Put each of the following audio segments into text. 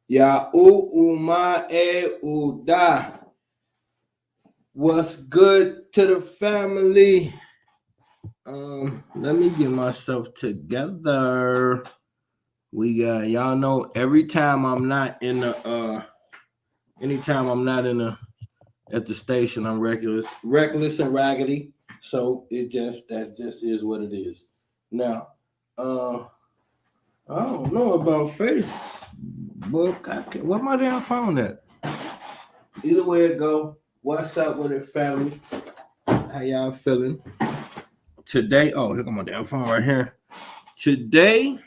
Ya uma uda. What's good to the family? Let me get myself together. We got, y'all know, anytime I'm not in the at the station, I'm reckless and raggedy. So that just is what it is. Now, I don't know about Facebook. Where my damn phone at? Either way it go, what's up with it, family? How y'all feeling? Today, here come my damn phone right here. Today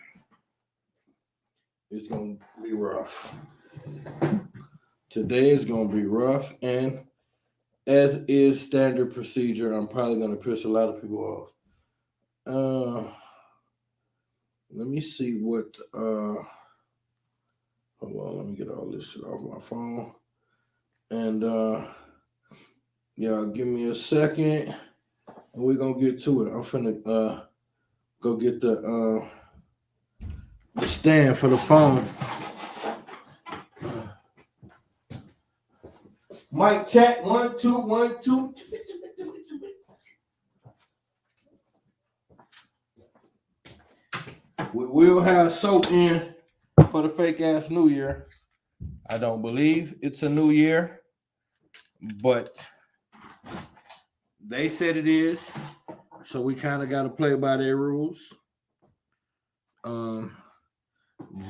is gonna be rough. Today is gonna be rough, and as is standard procedure, I'm probably gonna piss a lot of people off. Let me see what. Hold on, let me get all this shit off my phone, and y'all give me a second, and we're gonna get to it. I'm finna go get the stand for the phone. Mic check 1 2 1 2. We will have soap in for the fake ass New Year. I don't believe it's a new year, but they said it is, so we kind of got to play by their rules.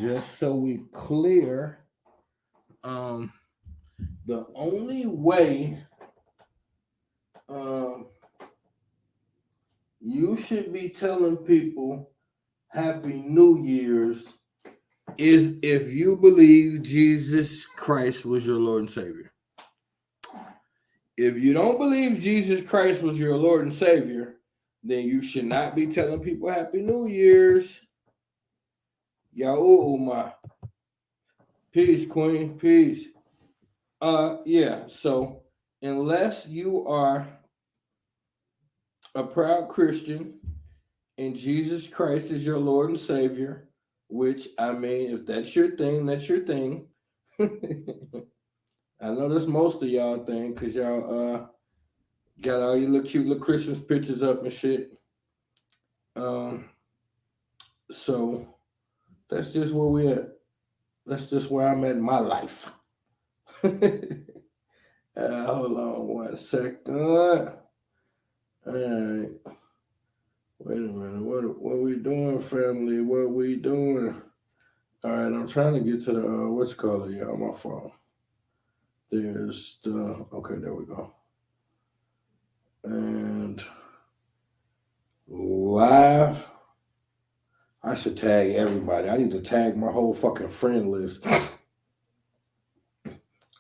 Just so we clear, the only way you should be telling people Happy New Year's is if you believe Jesus Christ was your Lord and Savior. If you don't believe Jesus Christ was your Lord and Savior, then you should not be telling people Happy New Year's. Yauma. Peace, Queen. Peace. Yeah, so unless you are a proud Christian and Jesus Christ is your Lord and Savior, which, I mean, if that's your thing, that's your thing. I know that's most of y'all thing, because y'all got all your little cute little Christmas pictures up and shit. So that's just where we at. That's just where I'm at in my life. Hold on 1 second. All right. Wait a minute. What we doing, family? What we doing? All right, I'm trying to get to the what's it called, y'all, my phone. There's the okay, there we go. And live. I should tag everybody. I need to tag my whole fucking friend list.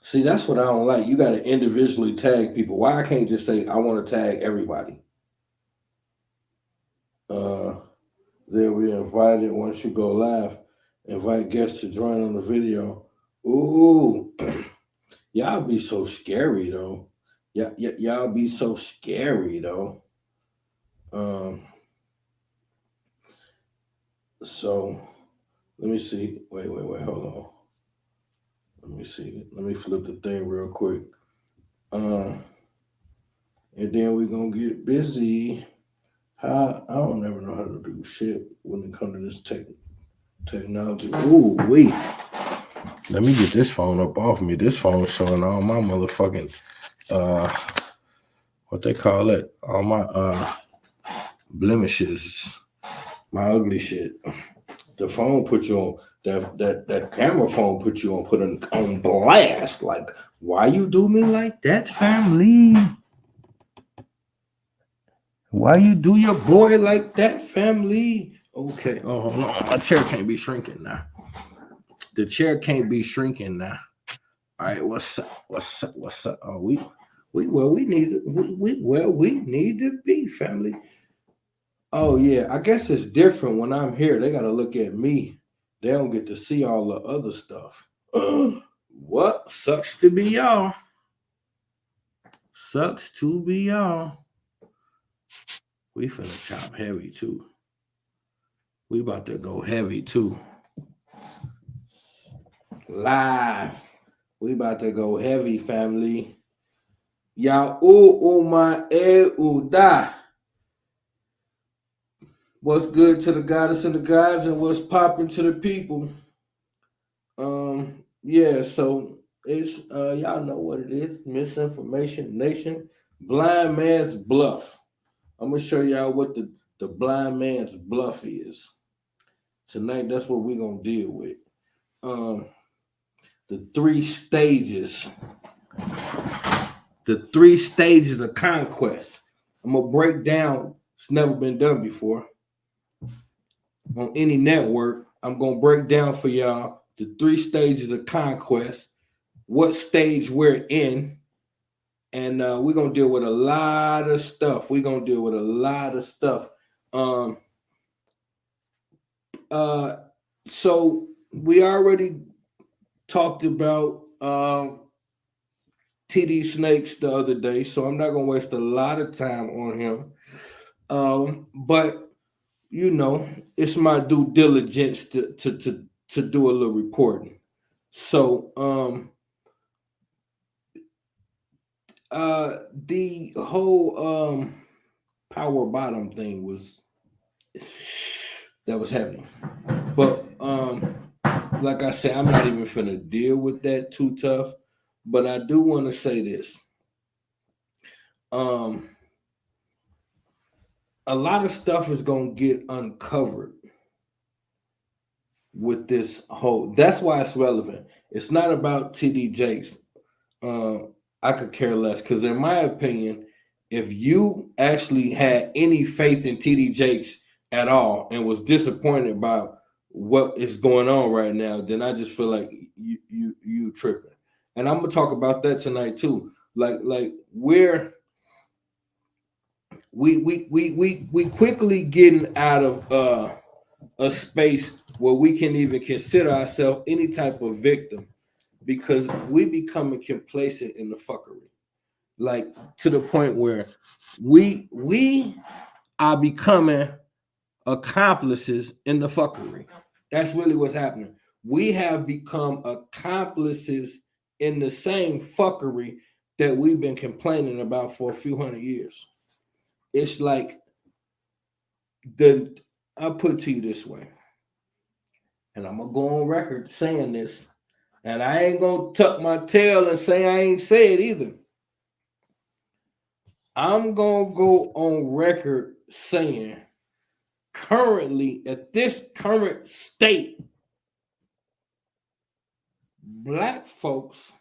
See, that's what I don't like. You got to individually tag people. Why I can't just say I want to tag everybody? They'll be invited once you go live. Invite guests to join on the video. Ooh, y'all be so scary though. Y'all be so scary though. So let me see. Wait, hold on. Let me see. Let me flip the thing real quick. And then we're gonna get busy. I don't ever know how to do shit when it comes to this technology. Ooh, wait. Let me get this phone up off me. This phone is showing all my motherfucking what they call it? All my blemishes, my ugly shit. The phone puts you on that camera phone puts you on blast. Like, why you do me like that, family? Why you do your boy like that, family? Okay, hold on. My chair can't be shrinking now. The chair can't be shrinking now. All right, what's up? Oh, we need to be, family. Oh yeah, I guess it's different when I'm here. They gotta look at me. They don't get to see all the other stuff. What sucks to be y'all? Sucks to be y'all. We finna chop heavy too. We about to go heavy too. Live. We about to go heavy, family. Y'all, my da. What's good to the goddess and the guys, and what's popping to the people? Yeah, so it's y'all know what it is. Misinformation Nation, blind man's bluff. I'm gonna show y'all what the blind man's bluff is. Tonight, that's what we're gonna deal with. The three stages. The three stages of conquest. I'm gonna break down. It's never been done before on any network. I'm gonna break down for y'all the three stages of conquest, what stage we're in, and we're gonna deal with a lot of stuff. So we already talked about TD Snakes the other day, so I'm not gonna waste a lot of time on him. But you know, it's my due diligence to do a little reporting. So the whole power bottom thing was heavy. But like I said, I'm not even finna deal with that too tough. But I do want to say this. A lot of stuff is gonna get uncovered with this whole. That's why it's relevant. It's not about TD Jakes. I could care less, because in my opinion, if you actually had any faith in TD Jakes at all and was disappointed by what is going on right now, then I just feel like you tripping. And I'm gonna talk about that tonight too. Like we quickly getting out of a space where we can even consider ourselves any type of victim, because we becoming complacent in the fuckery, like to the point where we are becoming accomplices in the fuckery. That's really what's happening. We have become accomplices in the same fuckery that we've been complaining about for a few hundred years. It's like I'll put it to you this way, and I'm gonna go on record saying this, and I ain't gonna tuck my tail and say I ain't say it either. I'm gonna go on record saying, currently, at this current state, black folks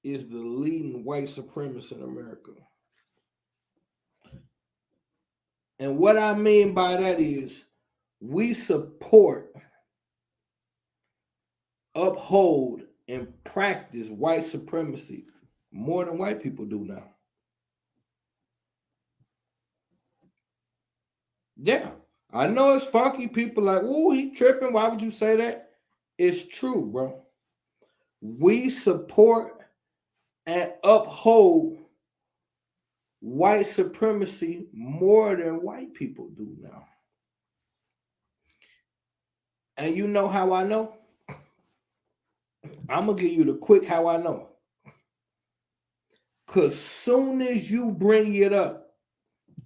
is the leading white supremacist in America. And what I mean by that is we support, uphold, and practice white supremacy more than white people do now. Yeah, I know it's funky. People like, oh, he tripping. Why would you say that? It's true, bro. We support and uphold white supremacy more than white people do now. And you know how I know? I'm going to give you the quick how I know. Because soon as you bring it up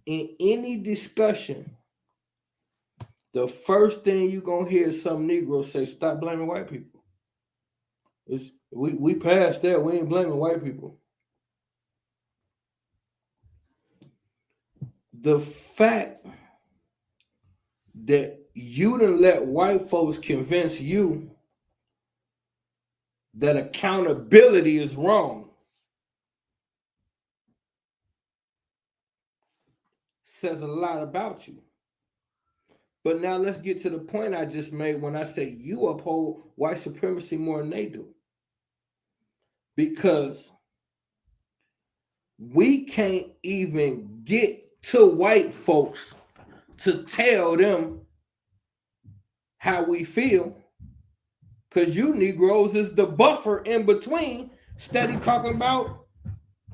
in any discussion, the first thing you're going to hear is some Negro say, stop blaming white people. We passed that. We ain't blaming white people. The fact that you done let white folks convince you that accountability is wrong says a lot about you. But now let's get to the point I just made when I say you uphold white supremacy more than they do. Because we can't even get to white folks to tell them how we feel, because you Negroes is the buffer in between, steady talking about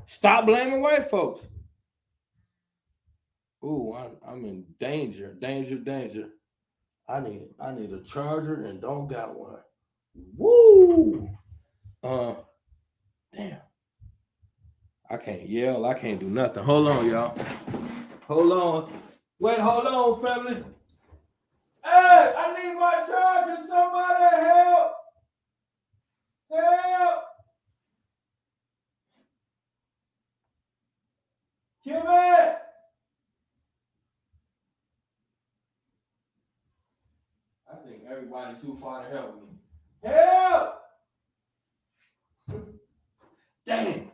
stop blaming white folks. Ooh, I'm in danger. I need a charger and don't got one. Woo! Damn. I can't yell. I can't do nothing. Hold on, y'all. Hold on. Wait, hold on, family. Hey, I need my charger. Somebody help. Help. Give it. I think everybody's too far to help me. Help! Dang.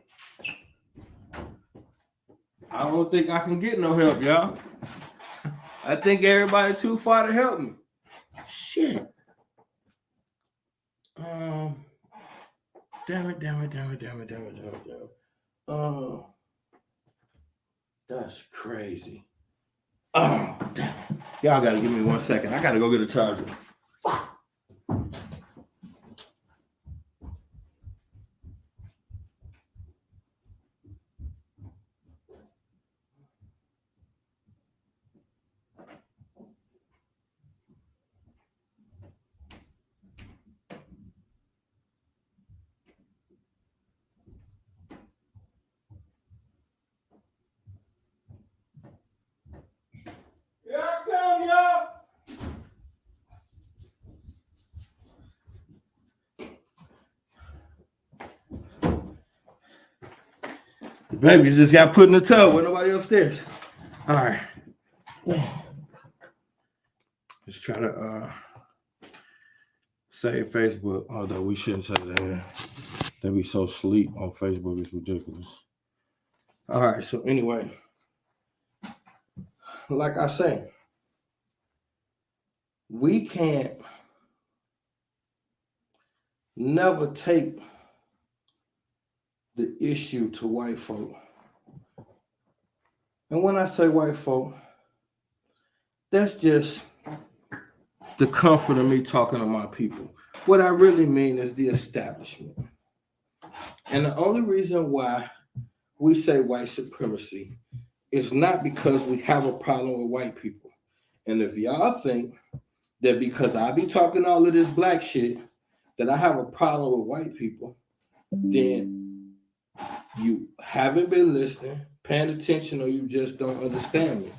I don't think I can get no help, y'all. I think everybody too far to help me. Shit. Damn it. Oh, that's crazy. Oh, damn. Y'all gotta give me 1 second. I gotta go get a charger. Here I come, y'all. The baby just got put in the tub with nobody upstairs. All right. Let's try to save Facebook, although we shouldn't say that. They be so sleep on Facebook, it's ridiculous. All right, so anyway, like I say, we can't never take the issue to white folk. And when I say white folk, that's just the comfort of me talking to my people. What I really mean is the establishment. And the only reason why we say white supremacy is not because we have a problem with white people. And if y'all think that because I be talking all of this black shit, that I have a problem with white people, then you haven't been listening, paying attention, or you just don't understand me.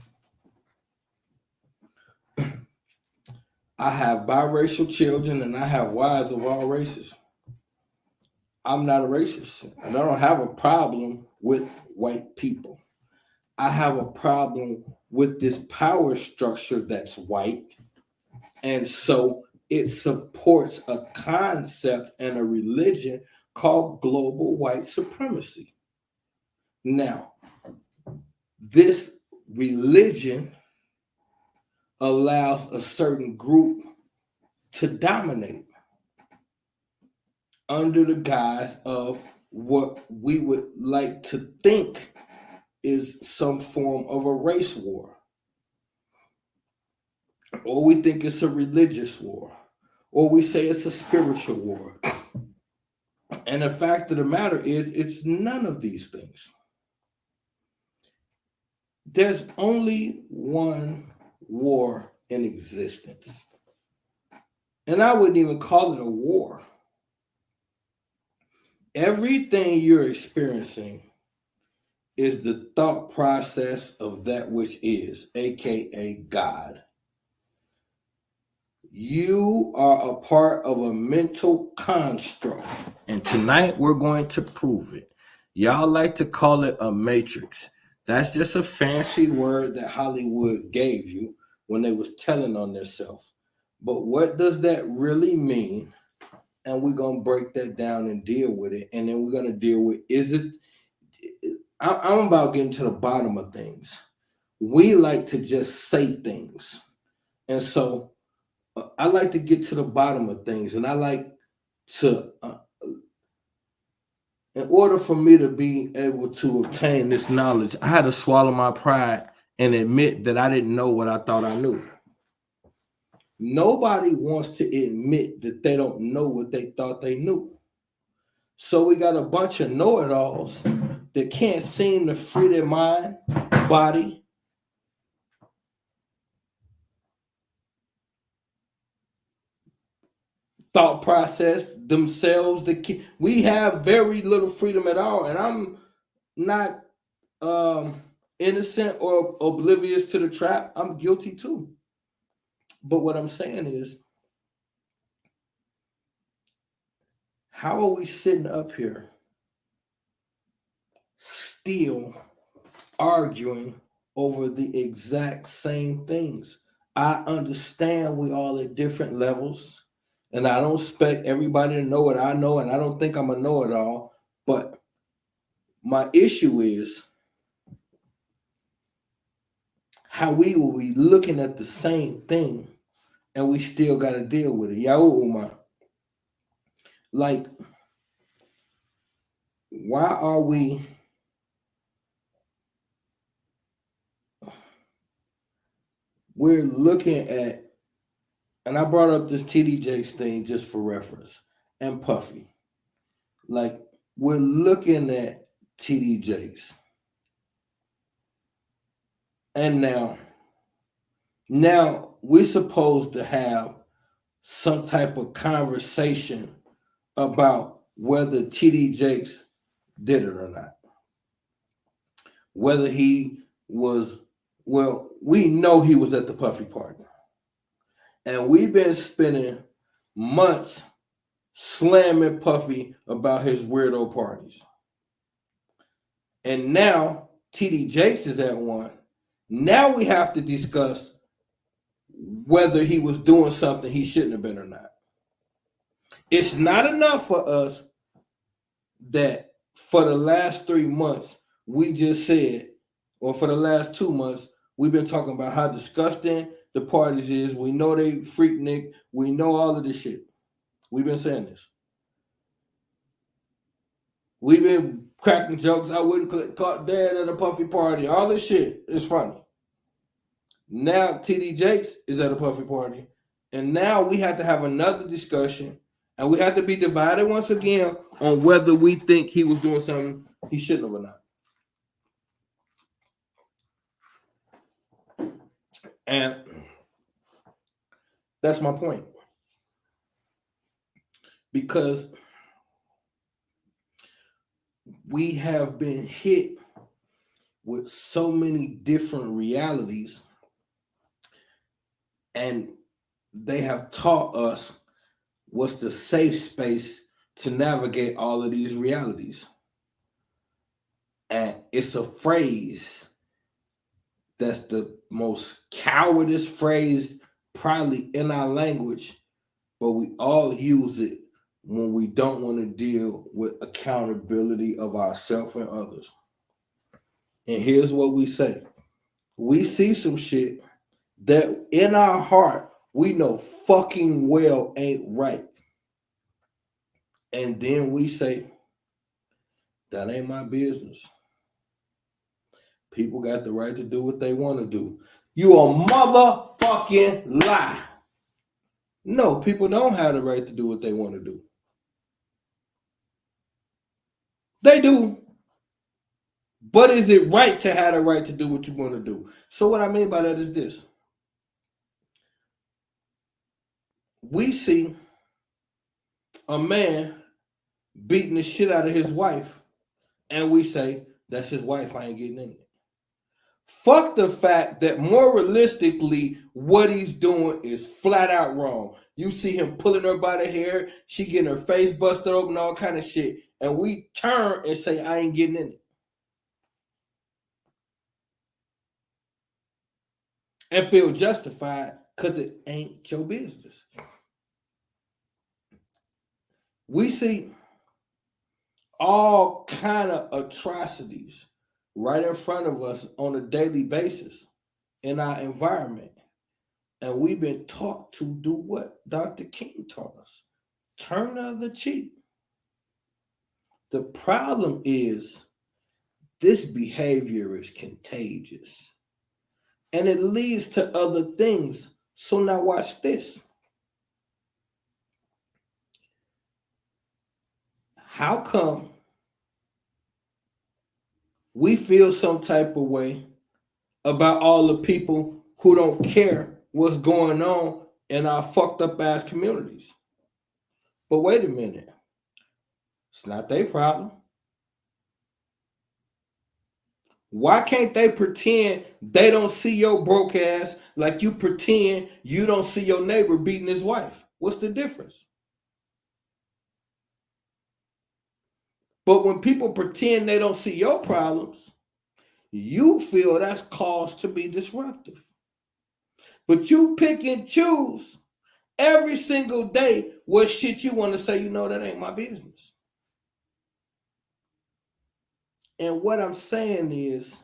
I have biracial children and I have wives of all races. I'm not a racist and I don't have a problem with white people. I have a problem with this power structure that's white. And so it supports a concept and a religion called global white supremacy. Now, this religion allows a certain group to dominate under the guise of what we would like to think is some form of a race war. Or we think it's a religious war. Or we say it's a spiritual war. And the fact of the matter is, it's none of these things. There's only one war in existence. And I wouldn't even call it a war. Everything you're experiencing is the thought process of that which is, aka God. You are a part of a mental construct, and tonight we're going to prove it. Y'all like to call it a matrix. That's just a fancy word that Hollywood gave you when they was telling on themselves. But what does that really mean? And we're going to break that down and deal with it. And then we're going to deal with, I'm about getting to the bottom of things. We like to just say things. And so I like to get to the bottom of things. And I like to, in order for me to be able to obtain this knowledge, I had to swallow my pride and admit that I didn't know what I thought I knew. Nobody wants to admit that they don't know what they thought they knew. So we got a bunch of know-it-alls that can't seem to free their mind, body, thought process themselves. We have very little freedom at all, and I'm not innocent or oblivious to the trap. I'm guilty too. But what I'm saying is, how are we sitting up here still arguing over the exact same things? I understand we all at different levels, and I don't expect everybody to know what I know, and I don't think I'm a know-it-all. But my issue is how we will be looking at the same thing and we still got to deal with it. Yauma. Like, why are we're looking at, and I brought up this TD Jakes thing just for reference, and Puffy. Like, we're looking at TD Jakes. And now we're supposed to have some type of conversation about whether TD Jakes did it or not. Whether he was, well, we know he was at the Puffy party. And we've been spending months slamming Puffy about his weirdo parties. And now TD Jakes is at one. Now we have to discuss whether he was doing something he shouldn't have been or not. It's not enough for us that for the last 3 months, we just said, or for the last 2 months, we've been talking about how disgusting the parties is. We know they freaknik. We know all of this shit. We've been saying this. We've been cracking jokes. I wouldn't caught dad at a Puffy party. All this shit is funny. Now TD Jakes is at a Puffy party. And now we have to have another discussion. And we have to be divided once again on whether we think he was doing something he shouldn't have or not. And that's my point. Because we have been hit with so many different realities, and they have taught us what's the safe space to navigate all of these realities. And it's a phrase that's the most cowardice phrase probably in our language, but we all use it when we don't want to deal with accountability of ourselves and others. And here's what we say. We see some shit that in our heart, we know fucking well ain't right. And then we say, that ain't my business. People got the right to do what they want to do. You a motherfucking lie. No, people don't have the right to do what they want to do. They do. But is it right to have the right to do what you want to do? So what I mean by that is this. We see a man beating the shit out of his wife, and we say, that's his wife, I ain't getting in it. Fuck the fact that more realistically, what he's doing is flat out wrong. You see him pulling her by the hair, she getting her face busted open, all kind of shit, and we turn and say, I ain't getting in it. And feel justified because it ain't your business. We see all kind of atrocities right in front of us on a daily basis in our environment. And we've been taught to do what Dr. King taught us. Turn the other cheek. The problem is this behavior is contagious. And it leads to other things. So now watch this. How come we feel some type of way about all the people who don't care what's going on in our fucked up ass communities? But wait a minute. It's not their problem. Why can't they pretend they don't see your broke ass like you pretend you don't see your neighbor beating his wife? What's the difference? But when people pretend they don't see your problems, you feel that's cause to be disruptive. But you pick and choose every single day what shit you want to say, that ain't my business. And what I'm saying is,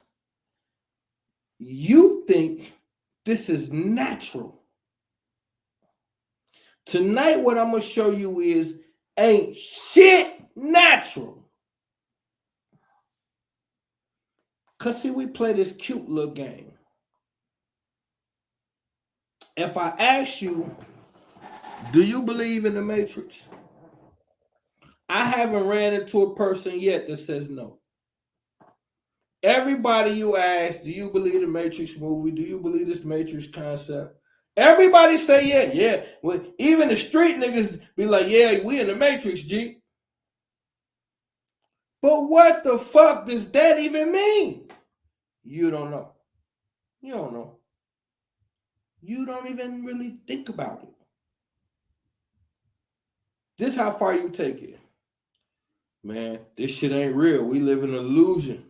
you think this is natural. Tonight, what I'm going to show you is ain't shit natural. Because, see, we play this cute little game. If I ask you, do you believe in the Matrix? I haven't ran into a person yet that says no. Everybody you ask, do you believe the Matrix movie? Do you believe this Matrix concept? Everybody say yeah. Well, even the street niggas be like, yeah, we in the Matrix, G. But what the fuck does that even mean? You don't know. You don't know. You don't even really think about it. This is how far you take it. Man, this shit ain't real. We live in an illusion.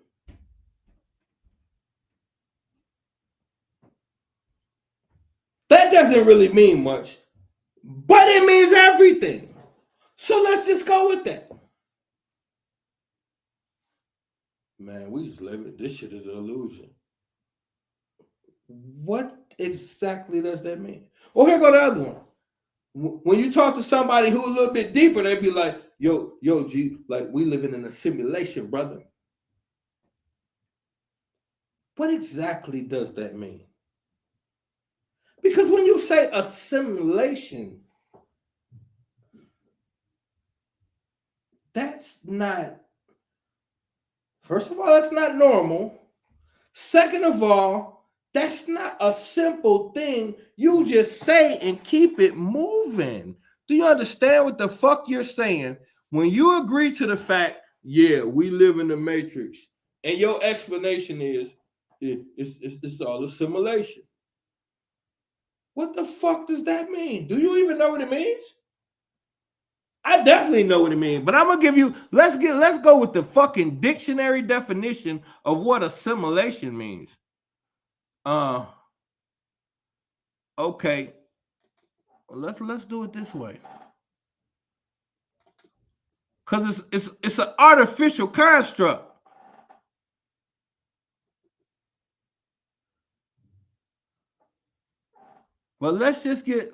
That doesn't really mean much, but it means everything. So let's just go with that. Man, we just live it. This shit is an illusion. What exactly does that mean? Oh, here go the other one. When you talk to somebody who a little bit deeper, they be like, yo, G, like we living in a simulation, brother. What exactly does that mean? Because when you say a simulation, that's not, first of all, that's not normal. Second of all, that's not a simple thing you just say and keep it moving. Do you understand what the fuck you're saying? When you agree to the fact, yeah, we live in the Matrix, and your explanation is it's all a simulation. What the fuck does that mean? Do you even know what it means? I definitely know what it means, but I'm gonna give you. Let's go with the fucking dictionary definition of what assimilation means. Okay. Let's do it this way, because it's an artificial construct. But let's get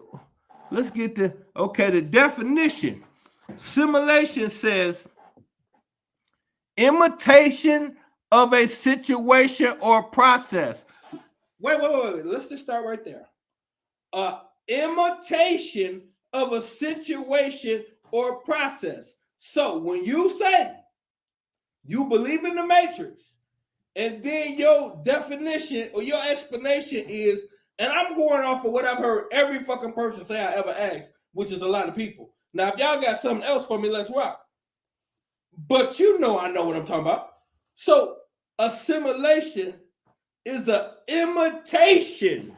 the definition. Simulation says imitation of a situation or process. Wait. Let's just start right there. Imitation of a situation or process. So when you say you believe in the Matrix, and then your definition or your explanation is, and I'm going off of what I've heard every fucking person say I ever asked, which is a lot of people. Now, if y'all got something else for me, let's rock. But I know what I'm talking about. So assimilation is an imitation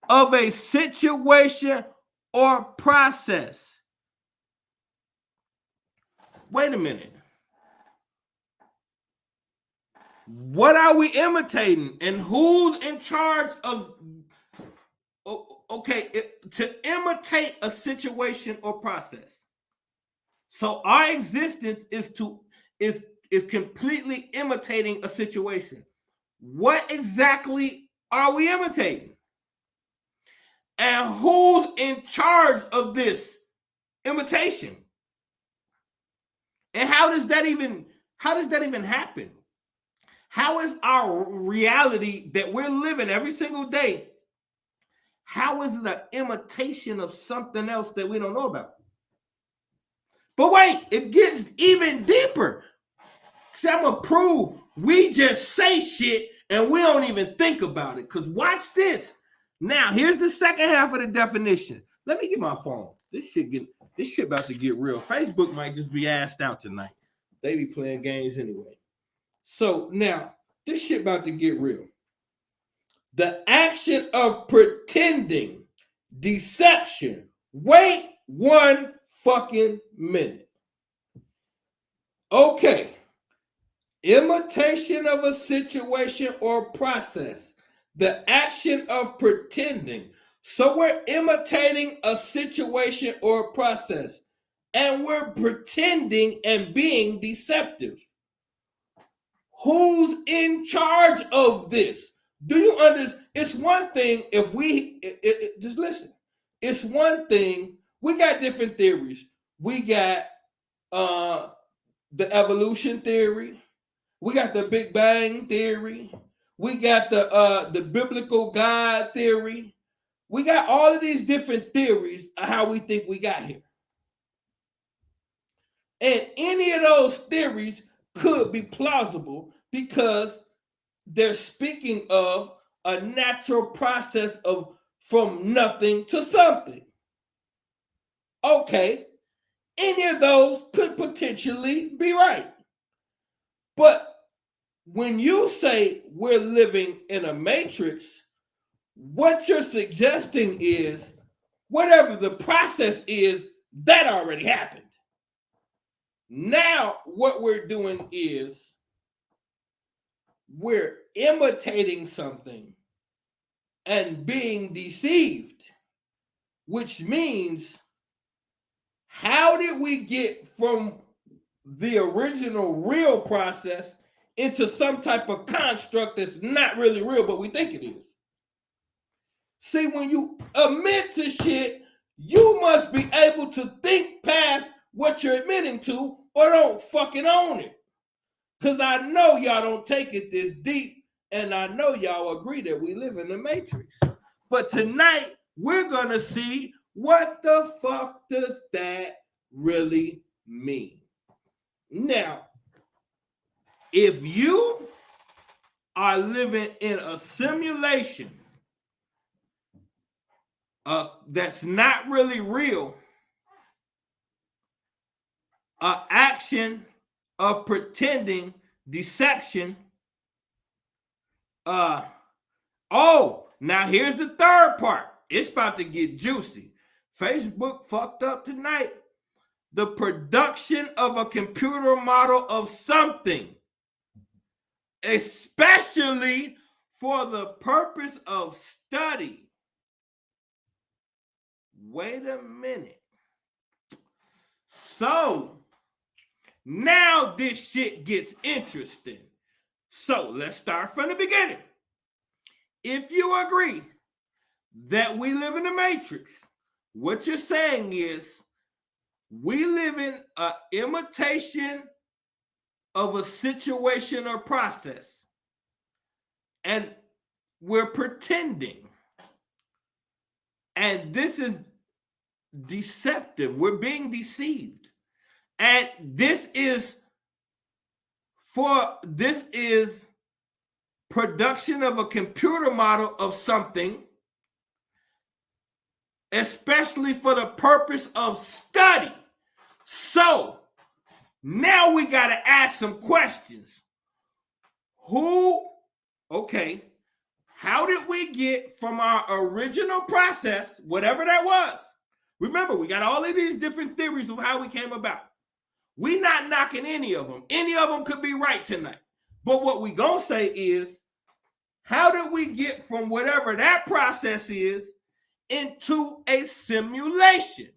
of a situation or process. Wait a minute. What are we imitating, and who's in charge of? To imitate a situation or process. So our existence is completely imitating a situation. What exactly are we imitating? And who's in charge of this imitation? And how does that even happen? How is our reality that we're living every single day? How is it an imitation of something else that we don't know about? But wait, it gets even deeper. See, I'm going to prove we just say shit and we don't even think about it. Because watch this. Now, here's the second half of the definition. Let me get my phone. This shit This shit about to get real. Facebook might just be assed out tonight. They be playing games anyway. So now, this shit about to get real. The action of pretending, deception. Wait 1 fucking minute. Okay. Imitation of a situation or process. The action of pretending. So we're imitating a situation or process, and we're pretending and being deceptive. Who's in charge of this? Do you understand? It's one thing if we just listen. It's one thing. We got different theories. We got the evolution theory. We got the Big Bang theory. We got the biblical God theory. We got all of these different theories of how we think we got here. And any of those theories could be plausible because they're speaking of a natural process of from nothing to something. Okay, any of those could potentially be right. But when you say we're living in a matrix, what you're suggesting is whatever the process is, that already happened. Now, what we're doing is we're imitating something and being deceived, which means how did we get from the original real process into some type of construct that's not really real, but we think it is? See, when you admit to shit, you must be able to think past what you're admitting to or don't fucking own it. Because I know y'all don't take it this deep, and I know y'all agree that we live in the matrix. But tonight, we're going to see what the fuck does that really mean. Now, if you are living in a simulation that's not really real, action of pretending, deception. Now here's the third part. It's about to get juicy. Facebook fucked up tonight. The production of a computer model of something, especially for the purpose of study. Wait a minute. So now this shit gets interesting. So let's start from the beginning. If you agree that we live in the matrix, what you're saying is we live in an imitation of a situation or process, and we're pretending. And this is deceptive. We're being deceived. And this is production of a computer model of something, especially for the purpose of study. So now we got to ask some questions. How did we get from our original process, whatever that was? Remember, we got all of these different theories of how we came about. We're not knocking any of them. Any of them could be right tonight. But what we gonna say is, how did we get from whatever that process is into a simulation?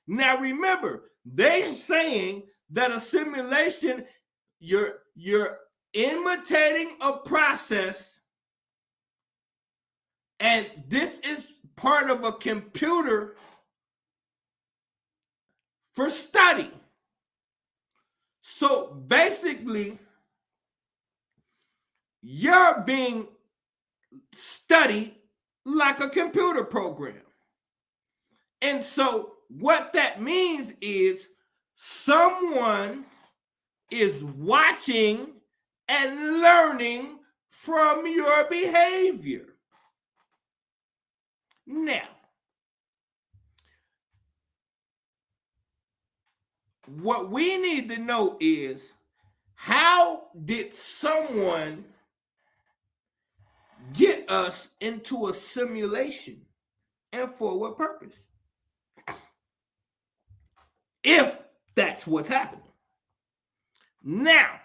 Now remember, they're saying that a simulation, you're imitating a process, and this is part of a computer for study. So basically, you're being studied like a computer program. And so what that means is someone is watching and learning from your behavior. Now, what we need to know is, how did someone get us into a simulation, and for what purpose? If that's what's happening. Now,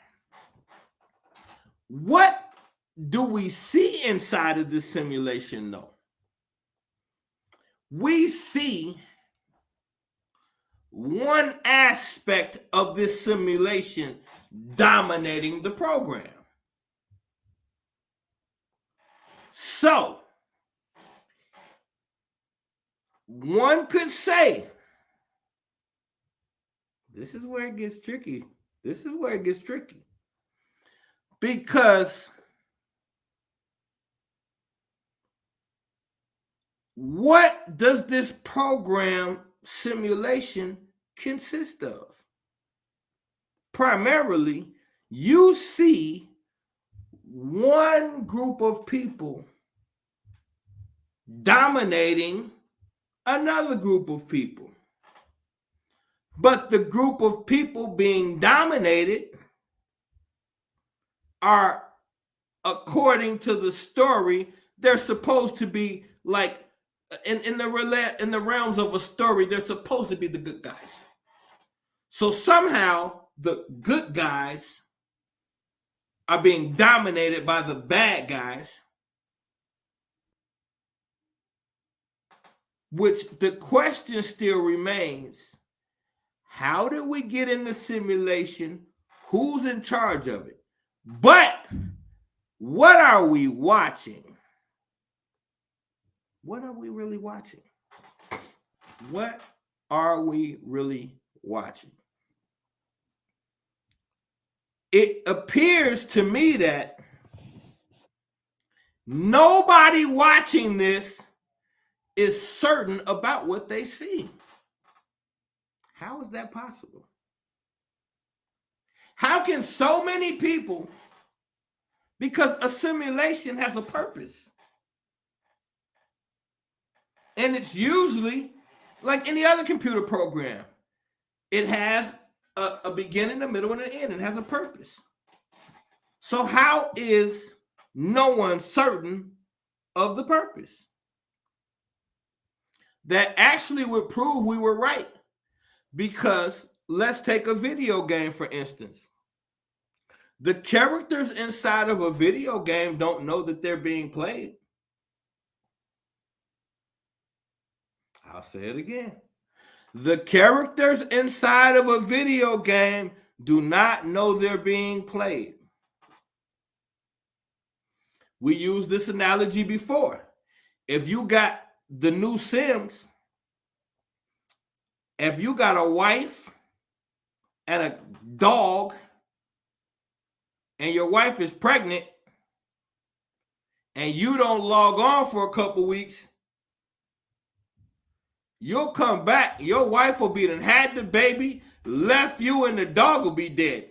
what do we see inside of this simulation, though? We see one aspect of this simulation dominating the program. So, one could say, this is where it gets tricky. This is where it gets tricky. Because what does this program simulation consist of? Primarily, you see one group of people dominating another group of people. But the group of people being dominated are, according to the story, they're supposed to be like, in the realms of a story, they're supposed to be the good guys. So somehow the good guys are being dominated by the bad guys, which the question still remains, how did we get in the simulation? Who's in charge of it? But what are we watching? What are we really watching? What are we really watching? It appears to me that nobody watching this is certain about what they see. How is that possible? How can so many people, because a simulation has a purpose. And it's usually like any other computer program. It has a beginning, a middle, and an end. It has a purpose. So how is no one certain of the purpose? That actually would prove we were right. Because let's take a video game, for instance. The characters inside of a video game don't know that they're being played. I'll say it again. The characters inside of a video game do not know they're being played. We used this analogy before. If you got the new Sims, if you got a wife and a dog, and your wife is pregnant, and you don't log on for a couple weeks, you'll come back, your wife will be done had the baby, left you, and the dog will be dead.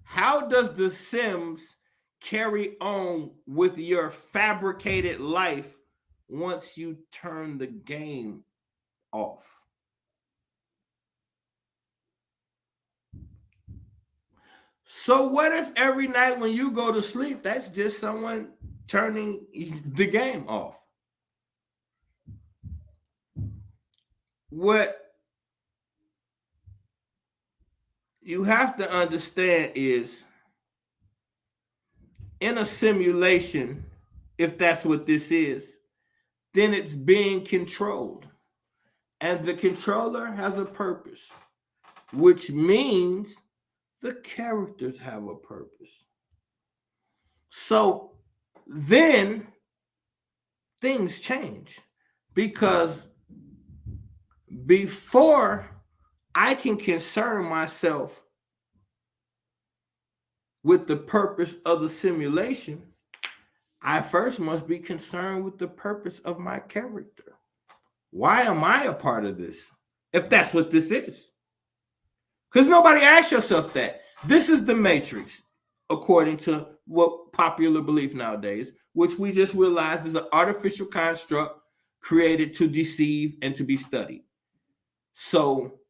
How does The Sims carry on with your fabricated life once you turn the game off? So what if every night when you go to sleep, that's just someone turning the game off? What you have to understand is, in a simulation, if that's what this is, then it's being controlled. And the controller has a purpose, which means the characters have a purpose. So then things change, because before I can concern myself with the purpose of the simulation, I first must be concerned with the purpose of my character. Why am I a part of this, if that's what this is? Because nobody asks yourself that. This is the Matrix, according to what popular belief nowadays, which we just realized is an artificial construct created to deceive and to be studied. So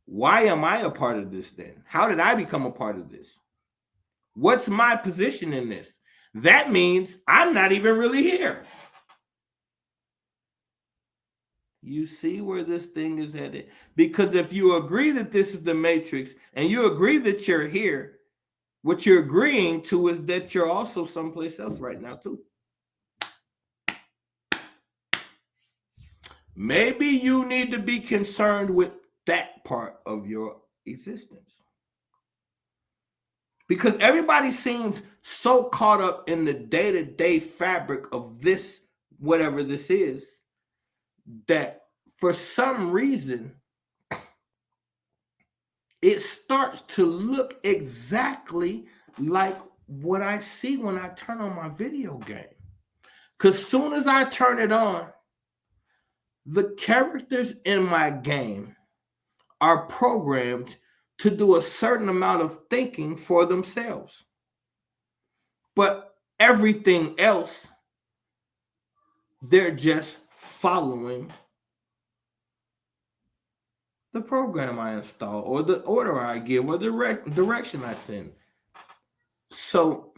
why am I a part of this then? How did I become a part of this? What's my position in this? That means I'm not even really here. You see where this thing is headed? Because if you agree that this is the matrix and you agree that you're here, what you're agreeing to is that you're also someplace else right now too. Maybe you need to be concerned with that part of your existence. Because everybody seems so caught up in the day-to-day fabric of this, whatever this is, that for some reason, it starts to look exactly like what I see when I turn on my video game. Because soon as I turn it on, the characters in my game are programmed to do a certain amount of thinking for themselves. But everything else, they're just following the program I install or the order I give or the direction I send. So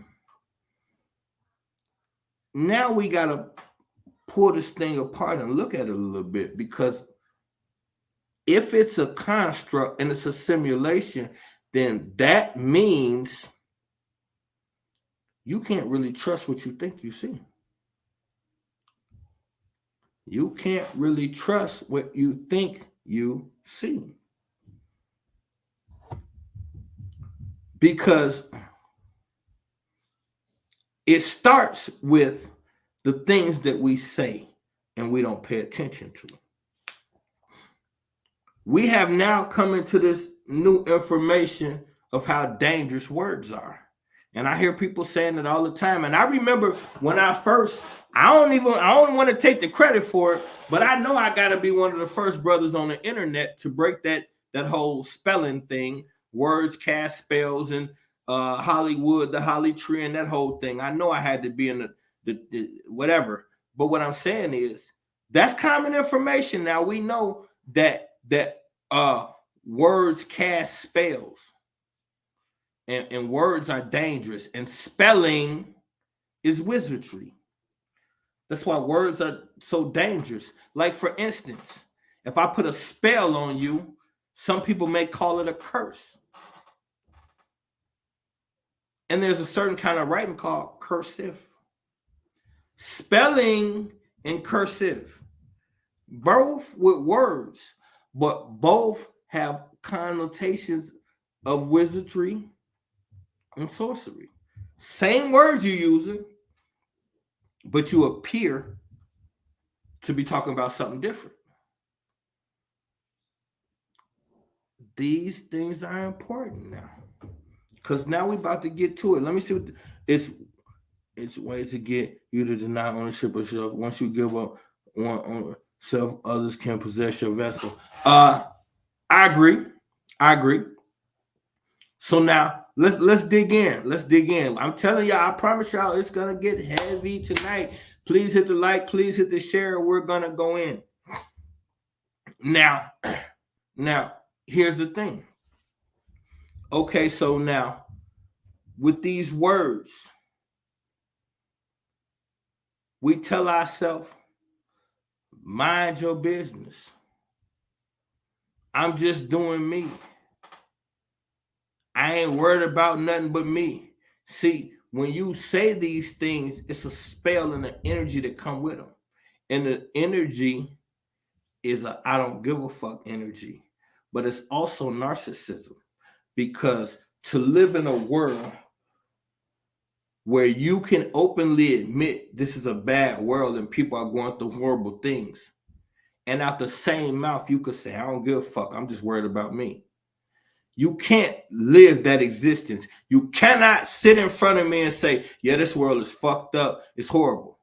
now we got to pull this thing apart and look at it a little bit, because if it's a construct and it's a simulation, then that means you can't really trust what you think you see. You can't really trust what you think you see. Because it starts with the things that we say and we don't pay attention to. We have now come into this new information of how dangerous words are. And I hear people saying it all the time. And I remember when I don't want to take the credit for it, but I know I got to be one of the first brothers on the internet to break that whole spelling thing, words cast spells, and Hollywood, the holly tree, and that whole thing. I know I had to be in the whatever. But what I'm saying is that's common information. Now we know that words cast spells. And words are dangerous, and spelling is wizardry. That's why words are so dangerous. Like, for instance, if I put a spell on you, some people may call it a curse. And there's a certain kind of writing called cursive. Spelling and cursive, both with words, but both have connotations of wizardry and sorcery. Same words you're using, but you appear to be talking about something different. These things are important now, because now we're about to get to it. Let me see what it's ways to get you to deny ownership of yourself. Once you give up one self, others can possess your vessel. I agree. So now let's dig in. I'm telling y'all, I promise y'all, it's gonna get heavy tonight. Please hit the like, please hit the share. We're gonna go in. Now, here's the thing. Okay, so now with these words, we tell ourselves, mind your business. I'm just doing me. I ain't worried about nothing but me. See, when you say these things, it's a spell and an energy that come with them. And the energy is a I don't give a fuck energy. But it's also narcissism. Because to live in a world where you can openly admit this is a bad world and people are going through horrible things, and out the same mouth you could say, I don't give a fuck, I'm just worried about me. You can't live that existence. You cannot sit in front of me and say, yeah, this world is fucked up, it's horrible.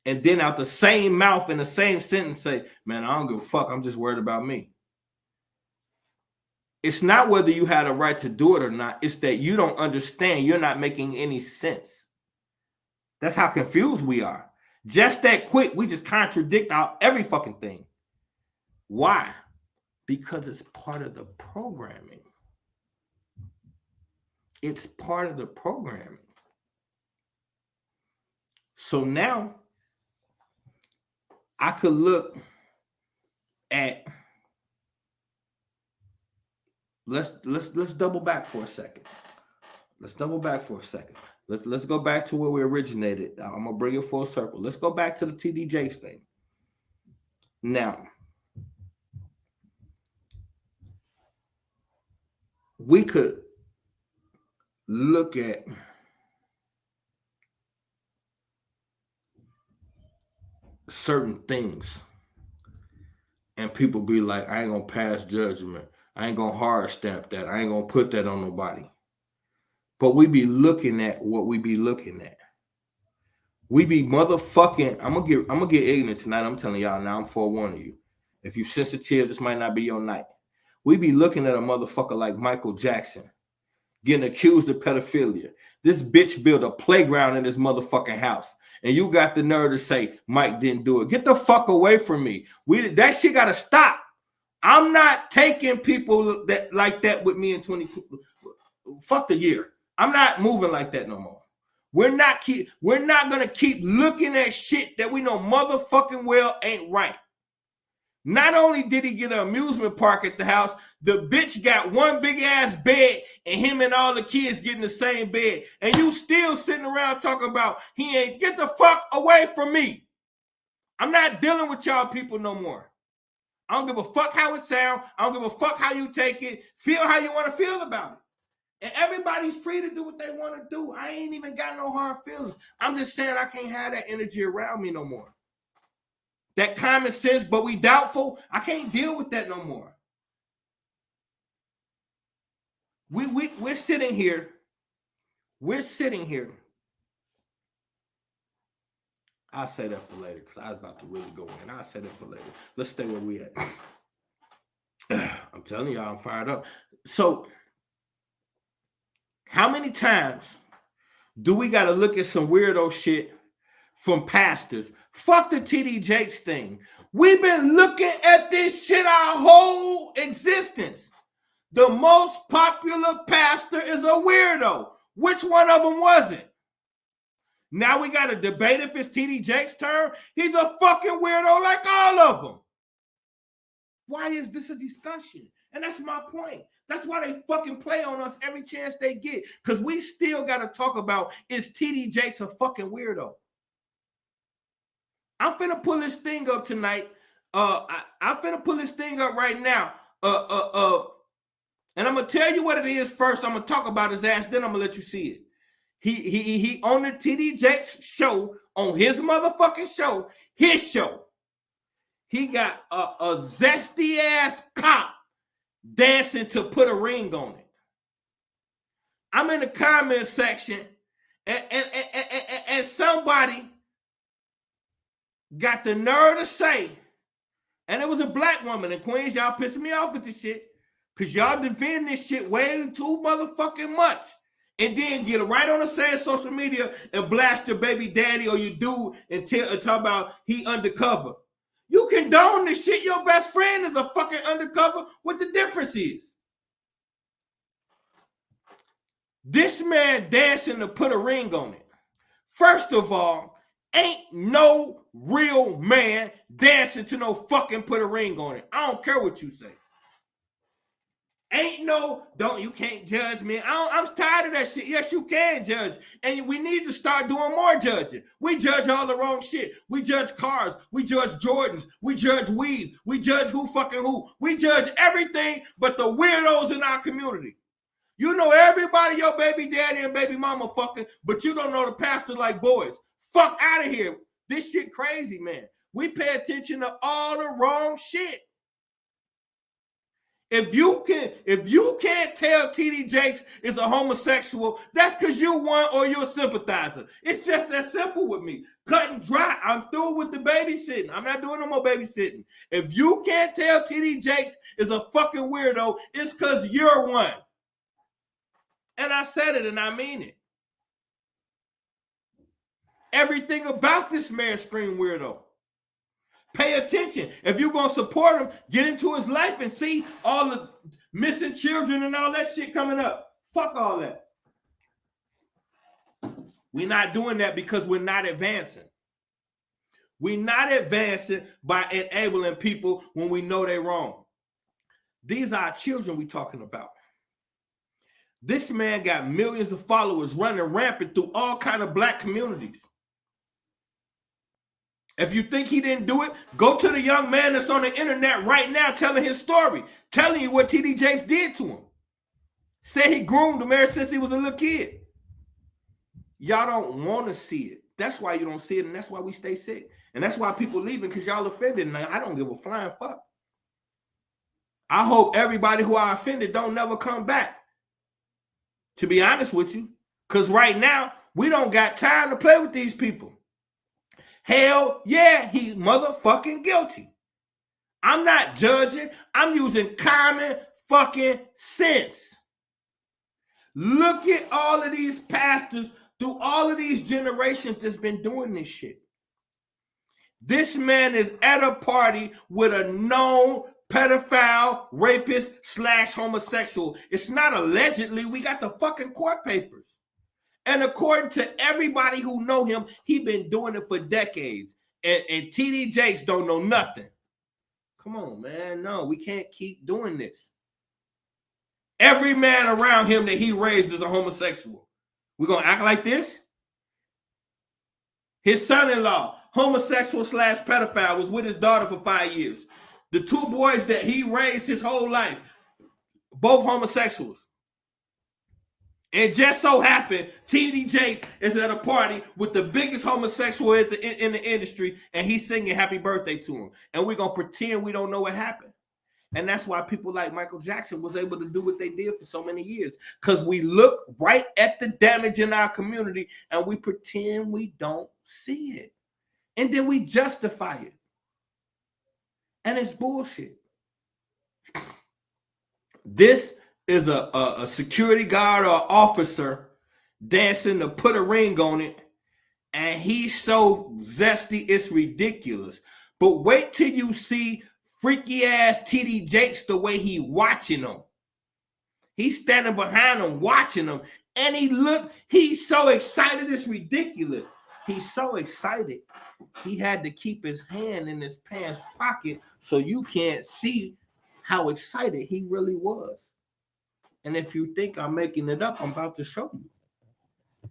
And then out the same mouth in the same sentence say, man, I don't give a fuck, I'm just worried about me. It's not whether you had a right to do it or not. It's that you don't understand. You're not making any sense. That's how confused we are. Just that quick, we just contradict every fucking thing. Why? Because it's part of the programming. It's part of the programming. So now I could look at let's double back for a second. Let's double back for a second. Let's go back to where we originated. I'm gonna bring it full circle. Let's go back to the TD Jakes thing. Now, we could look at certain things and people be like, I ain't gonna pass judgment. I ain't gonna hard stamp that. I ain't gonna put that on nobody. But we be looking at what we be looking at. We be motherfucking. I'm gonna get ignorant tonight. I'm telling y'all now. I'm forewarning you. If you sensitive, this might not be your night. We be looking at a motherfucker like Michael Jackson getting accused of pedophilia. This bitch built a playground in his motherfucking house, and you got the nerve to say Mike didn't do it. Get the fuck away from me. That shit gotta stop. I'm not taking people that like that with me in 22. Fuck the year. I'm not moving like that no more. We're not gonna keep looking at shit that we know motherfucking well ain't right. Not only did he get an amusement park at the house, the bitch got one big ass bed and him and all the kids get in the same bed. And you still sitting around talking about he ain't. Get the fuck away from me. I'm not dealing with y'all people no more. I don't give a fuck how it sounds. I don't give a fuck how you take it. Feel how you want to feel about it. And everybody's free to do what they want to do. I ain't even got no hard feelings. I'm just saying I can't have that energy around me no more. That common sense, but we doubtful. I can't deal with that no more. We're sitting here. We're sitting here. I'll say that for later because I was about to really go in. I'll say that for later. Let's stay where we at. I'm telling y'all, I'm fired up. So, how many times do we got to look at some weirdo shit from pastors? Fuck the TD Jakes thing. We've been looking at this shit our whole existence. The most popular pastor is a weirdo. Which one of them was it? Now we got to debate if it's TD Jakes' turn. He's a fucking weirdo like all of them. Why is this a discussion? And that's my point. That's why they fucking play on us every chance they get. Because we still got to talk about, is TD Jakes a fucking weirdo? I'm finna pull this thing up tonight. I'm finna pull this thing up right now. And I'm gonna tell you what it is first. I'm gonna talk about his ass, then I'm gonna let you see it. He on the TD Jakes show, on his motherfucking show, his show. He got a zesty ass cop dancing to Put a Ring on It. I'm in the comment section, and somebody got the nerve to say, and it was a black woman in Queens. Y'all pissing me off with this shit because y'all defend this shit way too motherfucking much. And then get right on the same social media and blast your baby daddy or your dude and talk about he undercover. You condone this shit. Your best friend is a fucking undercover. What the difference is? This man dancing to Put a Ring on It. First of all, ain't no real man dancing to no fucking Put a Ring on It. I don't care what you say. Ain't no, you can't judge me. I'm tired of that shit. Yes, you can judge. And we need to start doing more judging. We judge all the wrong shit. We judge cars. We judge Jordans. We judge weed. We judge who fucking who. We judge everything but the weirdos in our community. You know everybody, your baby daddy and baby mama fucking, but you don't know the pastor like boys. Fuck out of here. This shit crazy, man. We pay attention to all the wrong shit. If you can't tell TD Jakes is a homosexual, that's because you're one or you're a sympathizer. It's just that simple with me. Cut and dry. I'm through with the babysitting. I'm not doing no more babysitting. If you can't tell TD Jakes is a fucking weirdo, it's because you're one. And I said it and I mean it. Everything about this man screamed weirdo. Pay attention. If you're going to support him, get into his life and see all the missing children and all that shit coming up. Fuck all that. We're not doing that because we're not advancing. We're not advancing by enabling people when we know they're wrong. These are our children we're talking about. This man got millions of followers running rampant through all kind of black communities. If you think he didn't do it, go to the young man that's on the internet right now telling his story, telling you what TD Jakes did to him. Say he groomed him ever since he was a little kid. Y'all don't want to see it. That's why you don't see it, and that's why we stay sick. And that's why people leaving, because y'all offended. And I don't give a flying fuck. I hope everybody who I offended don't never come back. To be honest with you. Because right now, we don't got time to play with these people. Hell yeah, he's motherfucking guilty. I'm not judging. I'm using common fucking sense. Look at all of these pastors through all of these generations that's been doing this shit. This man is at a party with a known pedophile, rapist / homosexual. It's not allegedly. We got the fucking court papers. And according to everybody who know him, he been doing it for decades. And TD Jakes don't know nothing. Come on, man. No, we can't keep doing this. Every man around him that he raised is a homosexual. We're going to act like this? His son-in-law, homosexual / pedophile, was with his daughter for 5 years. The 2 boys that he raised his whole life, both homosexuals. And just so happened, TD Jakes is at a party with the biggest homosexual in the industry, and he's singing happy birthday to him. And we're going to pretend we don't know what happened. And that's why people like Michael Jackson was able to do what they did for so many years. Because we look right at the damage in our community, and we pretend we don't see it. And then we justify it. And it's bullshit. This is a security guard or officer dancing to put a ring on it, and he's so zesty, it's ridiculous. But wait till you see freaky ass TD Jakes the way he watching them. He's standing behind him watching them, and he's so excited, it's ridiculous. He's so excited, he had to keep his hand in his pants pocket so you can't see how excited he really was. And if you think I'm making it up, I'm about to show you.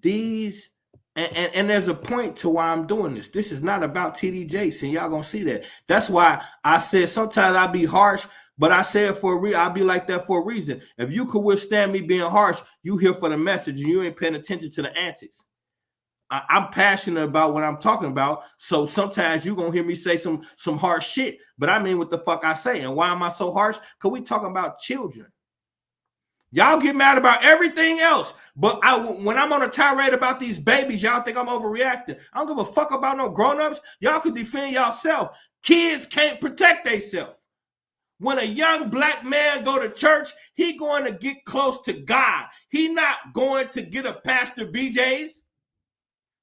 These, and there's a point to why I'm doing this. This is not about TD Jakes, and y'all gonna see that. That's why I said sometimes I'll be harsh, but I say it for a reason. I'll be like that for a reason. If you could withstand me being harsh, you here for the message, and you ain't paying attention to the antics. I'm passionate about what I'm talking about, so sometimes you're gonna hear me say some harsh shit, but I mean what the fuck I say. And why am I so harsh? Because we talking about children. Y'all get mad about everything else, but when I'm on a tirade about these babies, y'all think I'm overreacting. I don't give a fuck about no grown-ups. Y'all can defend yourself. Kids can't protect themselves. When a young black man go to church, he going to get close to God. He not going to get a Pastor BJ's.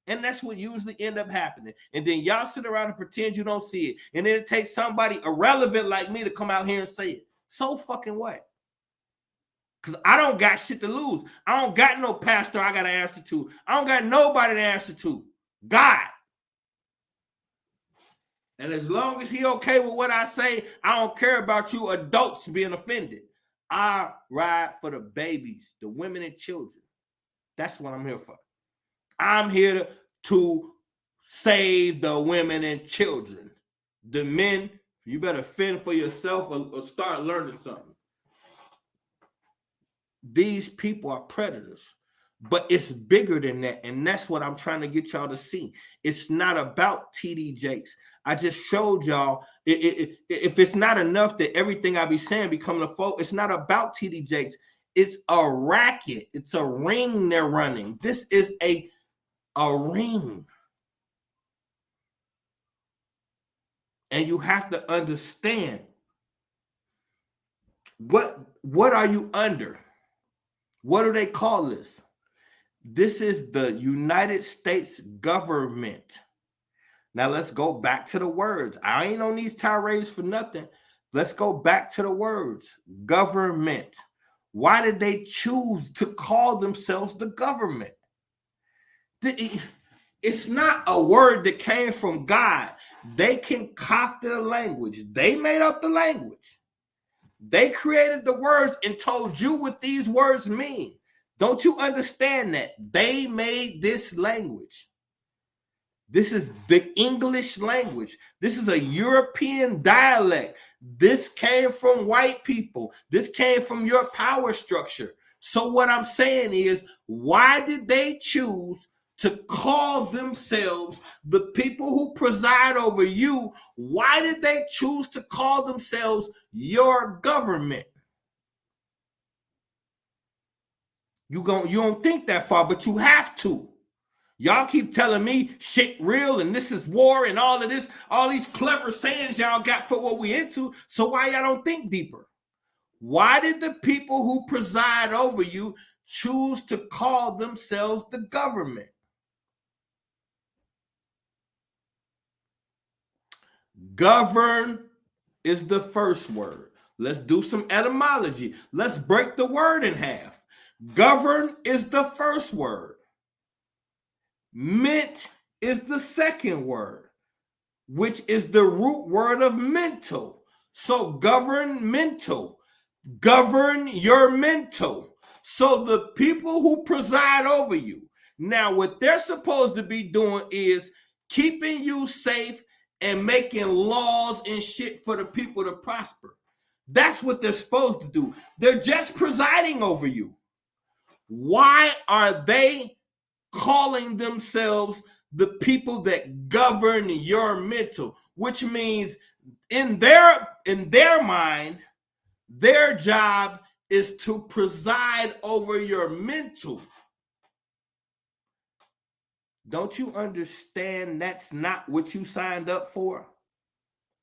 And that's what usually end up happening. And then y'all sit around and pretend you don't see it. And then it takes somebody irrelevant like me to come out here and say it. So fucking what? Because I don't got shit to lose. I don't got no pastor I got to answer to. I don't got nobody to answer to. God. And as long as he okay with what I say, I don't care about you adults being offended. I ride for the babies, the women and children. That's what I'm here for. I'm here to save the women and children. The men, you better fend for yourself or start learning something. These people are predators, but it's bigger than that. And that's what I'm trying to get y'all to see. It's not about TD Jakes. I just showed y'all, if it's not enough that everything I be saying becoming a folk, it's not about TD Jakes. It's a racket. It's a ring they're running. This is a ring. And you have to understand, what are you under? What do they call this? This is the United States government. Now let's go back to the words. I ain't on these tirades for nothing. Let's go back to the words. Government. Why did they choose to call themselves the government? It's not a word that came from God. They concocted a language. They made up the language. They created the words and told you what these words mean. Don't you understand that? They made this language. This is the English language. This is a European dialect. This came from white people. This came from your power structure. So what I'm saying is, why did they choose to call themselves the people who preside over you? Why did they choose to call themselves your government? You don't think that far, but you have to. Y'all keep telling me shit real and this is war and all of this, all these clever sayings y'all got for what we into. So why y'all don't think deeper? Why did the people who preside over you choose to call themselves the government? Govern is the first word. Let's do some etymology. Let's break the word in half. Govern is the first word. Mint is the second word, which is the root word of mental. So governmental. Govern your mental. So the people who preside over you. Now, what they're supposed to be doing is keeping you safe and making laws and shit for the people to prosper. That's what they're supposed to do. They're just presiding over you. Why are they calling themselves the people that govern your mental? Which means in their mind, their job is to preside over your mental. Don't you understand that's not what you signed up for?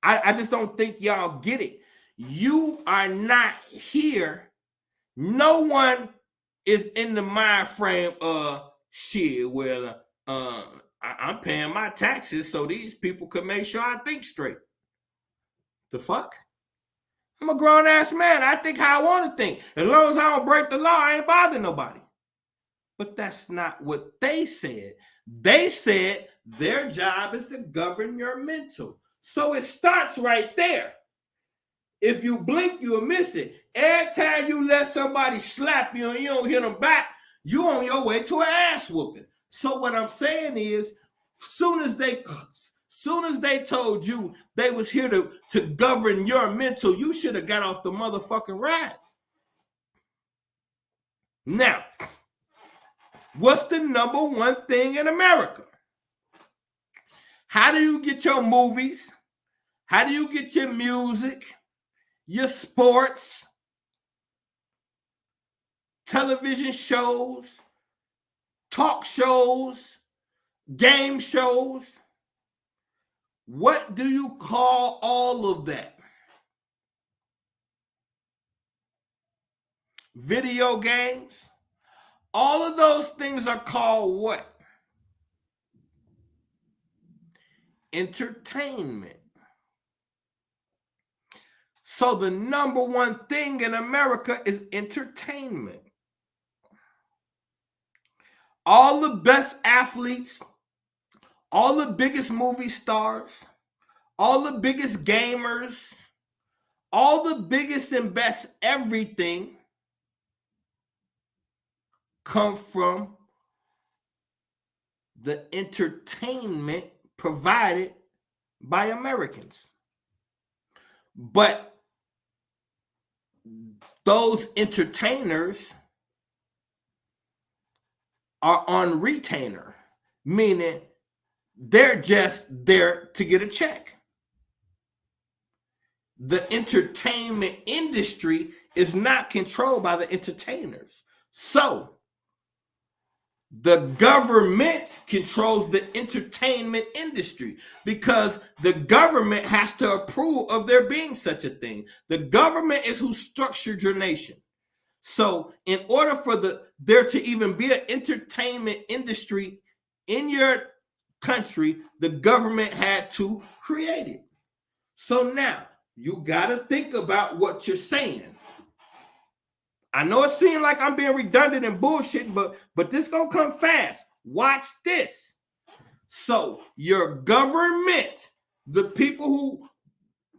I just don't think y'all get it. You are not here. No one is in the mind frame of shit. Well, I'm paying my taxes so these people could make sure I think straight. The fuck? I'm a grown ass man. I think how I want to think. As long as I don't break the law, I ain't bothering nobody. But that's not what they said. They said their job is to govern your mental. So it starts right there. If you blink, you'll miss it. Every time you let somebody slap you and you don't hit them back, you on your way to an ass whooping. So what I'm saying is, soon as they told you they was here to govern your mental, you should have got off the motherfucking ride. Now, what's the number one thing in America? How do you get your movies? How do you get your music, your sports, television shows, talk shows, game shows? What do you call all of that? Video games? All of those things are called what? Entertainment. So the number one thing in America is entertainment. All the best athletes, all the biggest movie stars, all the biggest gamers, all the biggest and best everything come from the entertainment provided by Americans. But those entertainers are on retainer, meaning they're just there to get a check. The entertainment industry is not controlled by the entertainers. So the government controls the entertainment industry because the government has to approve of there being such a thing. The government is who structured your nation. So in order for there to even be an entertainment industry in your country, the government had to create it. So now you got to think about what you're saying. I know it seems like I'm being redundant and bullshit, but this gonna come fast. Watch this. So your government, the people who,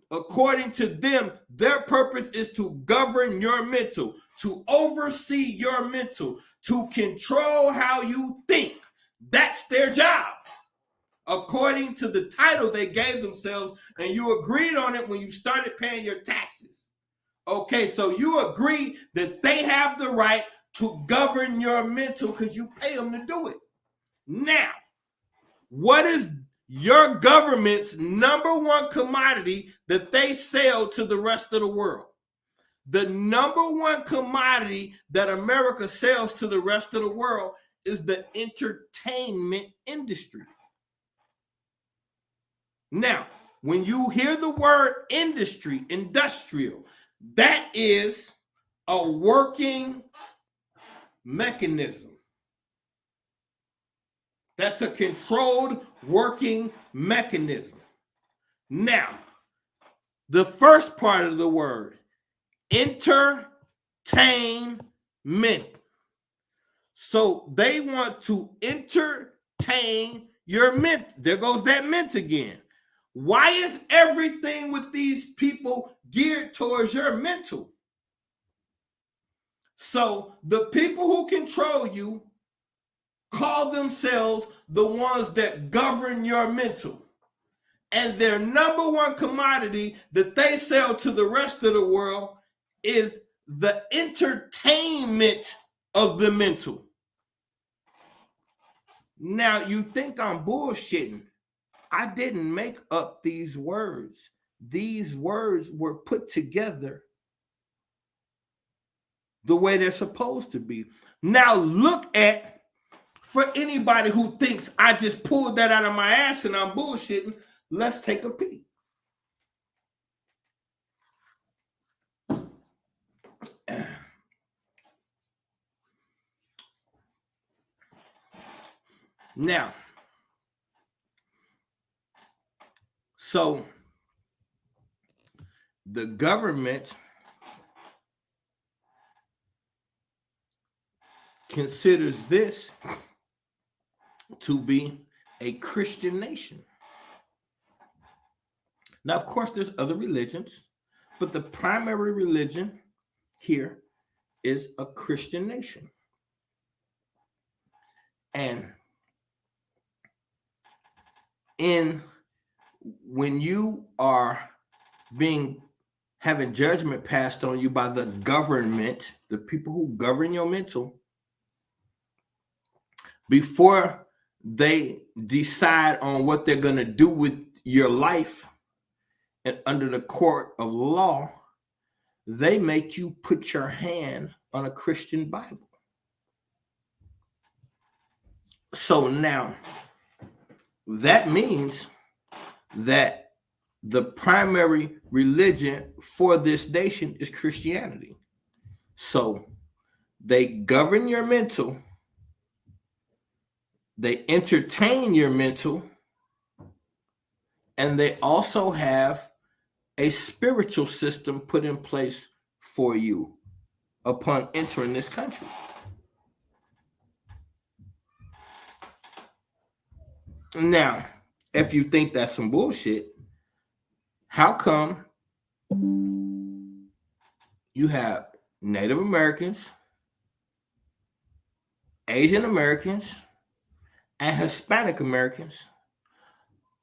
according to them, their purpose is to govern your mental, to oversee your mental, to control how you think. That's their job, according to the title they gave themselves, and you agreed on it when you started paying your taxes. Okay, so you agree that they have the right to govern your mental because you pay them to do it. Now, what is your government's number one commodity that they sell to the rest of the world? The number one commodity that America sells to the rest of the world is the entertainment industry. Now, when you hear the word industry, industrial, that is a working mechanism. That's a controlled working mechanism. Now, the first part of the word, entertainment. So they want to entertain your ment. There goes that ment again. Why is everything with these people geared towards your mental? So the people who control you call themselves the ones that govern your mental. And their number one commodity that they sell to the rest of the world is the entertainment of the mental. Now, you think I'm bullshitting. I didn't make up these words. These words were put together the way they're supposed to be. Now look at, for anybody who thinks I just pulled that out of my ass and I'm bullshitting, let's take a peek. Now, so the government considers this to be a Christian nation. Now, of course, there's other religions, but the primary religion here is a Christian nation. And when you are having judgment passed on you by the government, the people who govern your mental, before they decide on what they're going to do with your life and under the court of law, they make you put your hand on a Christian Bible. So now, that means that the primary religion for this nation is Christianity. So they govern your mental, they entertain your mental, and they also have a spiritual system put in place for you upon entering this country. Now, if you think that's some bullshit, how come you have Native Americans, Asian Americans, and Hispanic Americans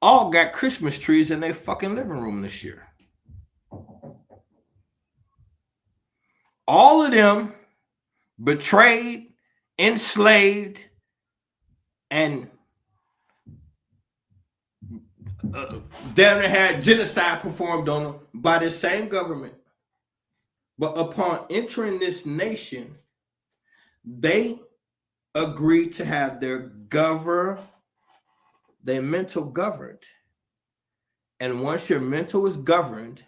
all got Christmas trees in their fucking living room this year? All of them betrayed, enslaved, and down there had genocide performed on them by the same government. But upon entering this nation, they agreed to have their mental governed. And once your mental is governed,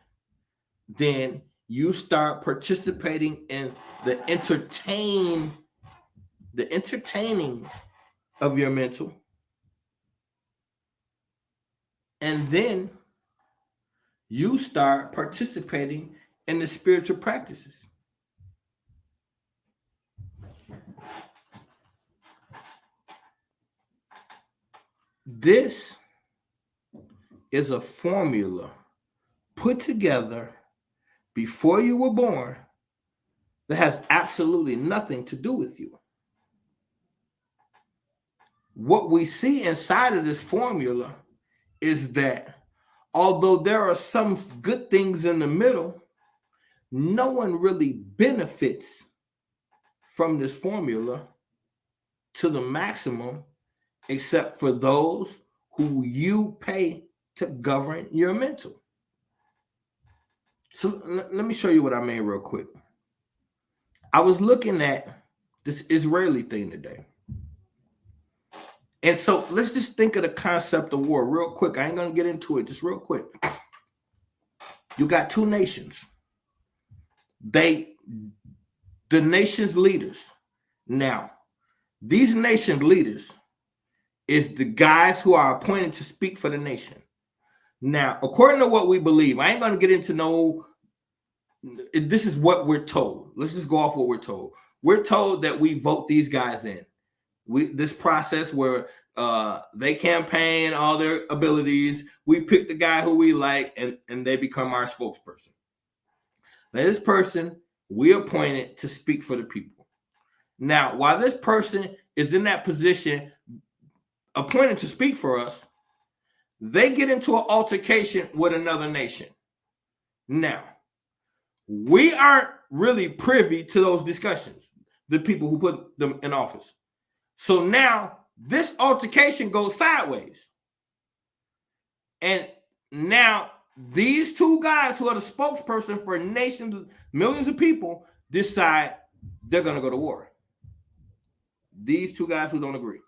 then you start participating in the entertaining of your mental. And then you start participating in the spiritual practices. This is a formula put together before you were born that has absolutely nothing to do with you. What we see inside of this formula is that although there are some good things in the middle, no one really benefits from this formula to the maximum except for those who you pay to govern your mental. So let me show you what I mean real quick. I was looking at this Israeli thing today. And so let's just think of the concept of war real quick. I ain't going to get into it, just real quick. You got two nations. The nation's leaders. Now, these nation leaders is the guys who are appointed to speak for the nation. Now, according to what we believe, I ain't going to get into this is what we're told. Let's just go off what we're told. We're told that we vote these guys in. This process where they campaign all their abilities. We pick the guy who we like, and they become our spokesperson. Now, this person we appointed to speak for the people. Now, while this person is in that position, appointed to speak for us, they get into an altercation with another nation. Now, we aren't really privy to those discussions, the people who put them in office. So now this altercation goes sideways. And now these two guys who are the spokesperson for nations, millions of people, decide they're going to go to war. These two guys who don't agree.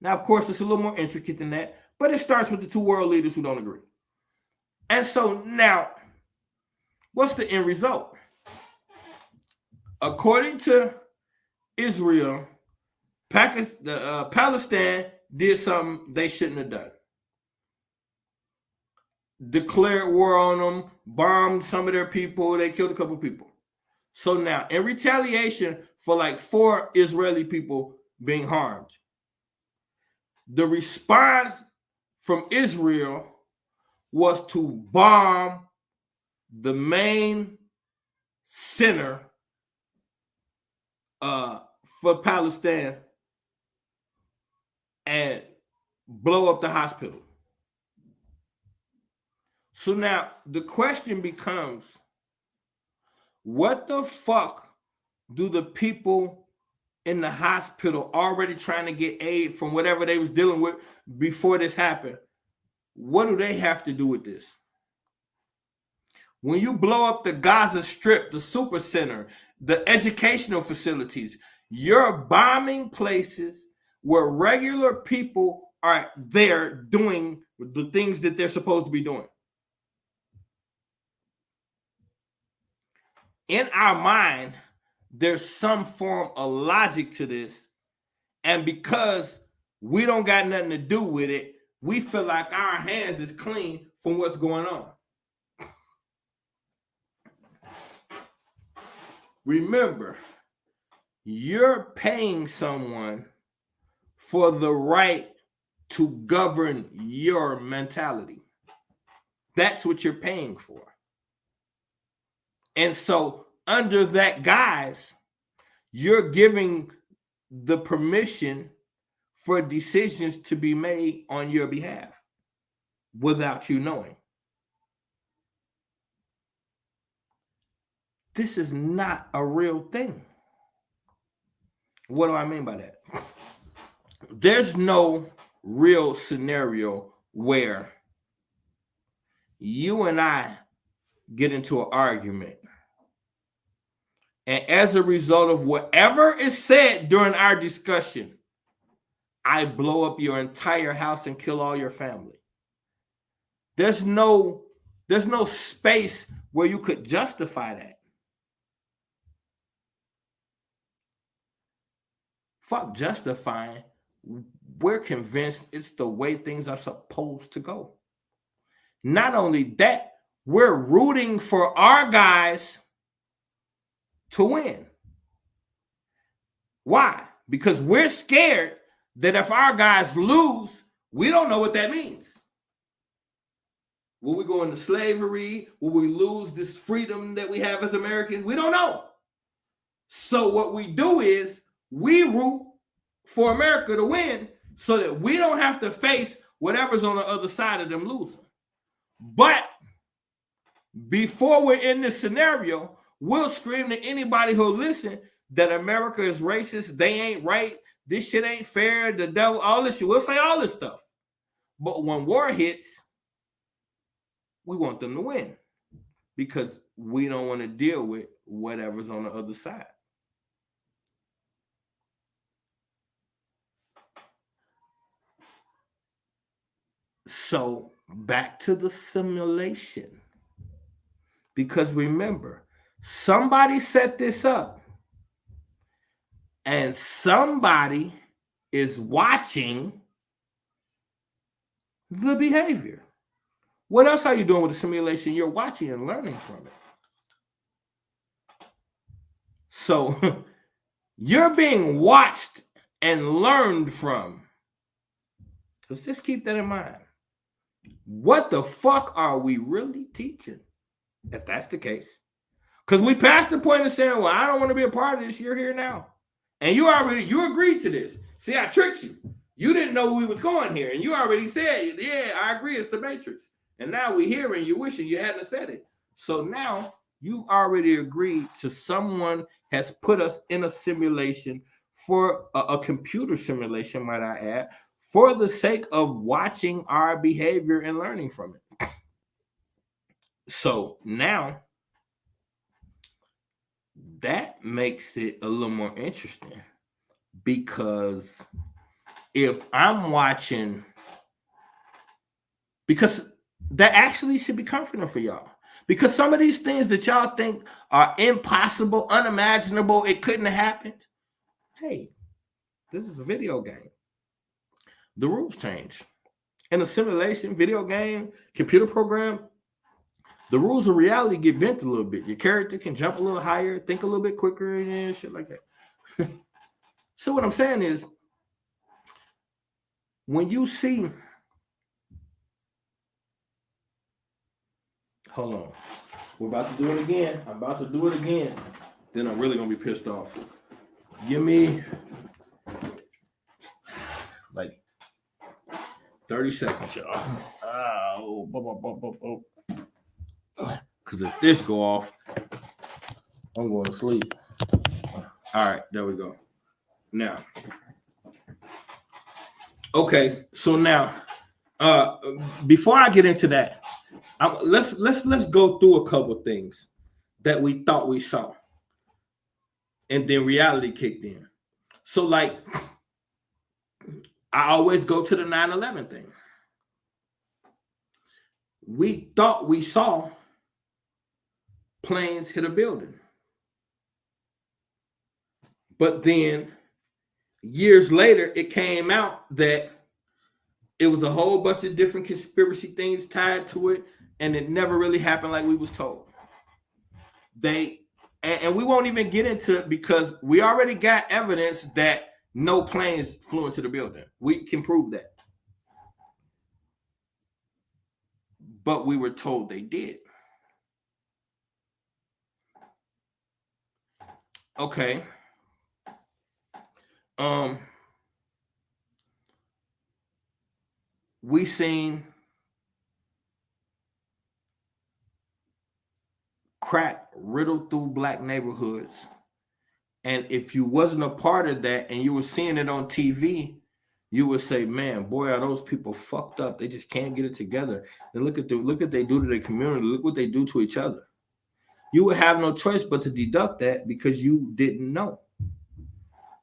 Now, of course, it's a little more intricate than that, but it starts with the two world leaders who don't agree. And so now, what's the end result? According to Israel, Palestine did something they shouldn't have done. Declared war on them, bombed some of their people, they killed a couple people. So now, in retaliation for like 4 Israeli people being harmed, the response from Israel was to bomb the main center for Palestine and blow up the hospital. So now the question becomes, what the fuck do the people in the hospital already trying to get aid from whatever they was dealing with before this happened? What do they have to do with this? When you blow up the Gaza Strip, the super center, the educational facilities, you're bombing places where regular people are there doing the things that they're supposed to be doing. In our mind, there's some form of logic to this. And because we don't got nothing to do with it, we feel like our hands is clean from what's going on. Remember, you're paying someone for the right to govern your mentality. That's what you're paying for. And so under that guise, you're giving the permission for decisions to be made on your behalf without you knowing. This is not a real thing. What do I mean by that? There's no real scenario where you and I get into an argument, and as a result of whatever is said during our discussion, I blow up your entire house and kill all your family. There's no space where you could justify that. Fuck justifying. we're convinced it's the way things are supposed to go. Not only that, we're rooting for our guys to win. Why? Because we're scared that if our guys lose, we don't know what that means. Will we go into slavery? Will we lose this freedom that we have as Americans? We don't know. So what we do is we root for America to win so that we don't have to face whatever's on the other side of them losing. But before we're in this scenario, we'll scream to anybody who'll listen that America is racist, they ain't right, this shit ain't fair, the devil, all this shit. We'll say all this stuff. But when war hits, we want them to win because we don't want to deal with whatever's on the other side. So back to the simulation. Because remember, somebody set this up and somebody is watching the behavior. What else are you doing with the simulation? You're watching and learning from it. So you're being watched and learned from. So just keep that in mind. What the fuck are we really teaching? If that's the case. Because we passed the point of saying, well, I don't want to be a part of this. You're here now. And you agreed to this. See, I tricked you. You didn't know we was going here. And you already said, yeah, I agree. It's the Matrix. And now we're here and you're wishing you hadn't said it. So now you already agreed to someone has put us in a simulation for a computer simulation, might I add, for the sake of watching our behavior and learning from it. So now that makes it a little more interesting because if I'm watching, because that actually should be comforting for y'all. Because some of these things that y'all think are impossible, unimaginable, it couldn't have happened. Hey, this is a video game. The rules change. In a simulation, video game, computer program, the rules of reality get bent a little bit. Your character can jump a little higher, think a little bit quicker, and shit like that. So what I'm saying is, when you see, hold on, we're about to do it again. I'm about to do it again. Then I'm really gonna be pissed off. Give me like 30 seconds, y'all. Because if this go off, I'm going to sleep. All right, there we go. Now, okay, so now, before I get into that, let's go through a couple things that we thought we saw, and then reality kicked in. So, like, I always go to the 9/11 thing. We thought we saw planes hit a building. But then years later, it came out that it was a whole bunch of different conspiracy things tied to it, and it never really happened like we was told. And we won't even get into it because we already got evidence that no planes flew into the building. We can prove that. But we were told they did. Okay. We seen crack riddled through black neighborhoods. And if you wasn't a part of that and you were seeing it on TV, you would say, man, boy, are those people fucked up. They just can't get it together. And look what they do to their community. Look what they do to each other. You would have no choice but to deduct that because you didn't know.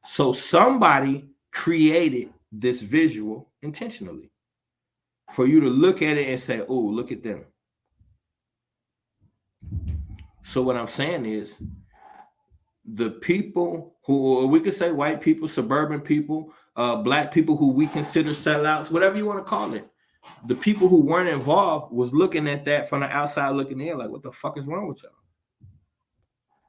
So somebody created this visual intentionally for you to look at it and say, oh, look at them. So what I'm saying is the people who, we could say white people, suburban people, black people who we consider sellouts, whatever you want to call it, the people who weren't involved was looking at that from the outside looking in like, what the fuck is wrong with y'all?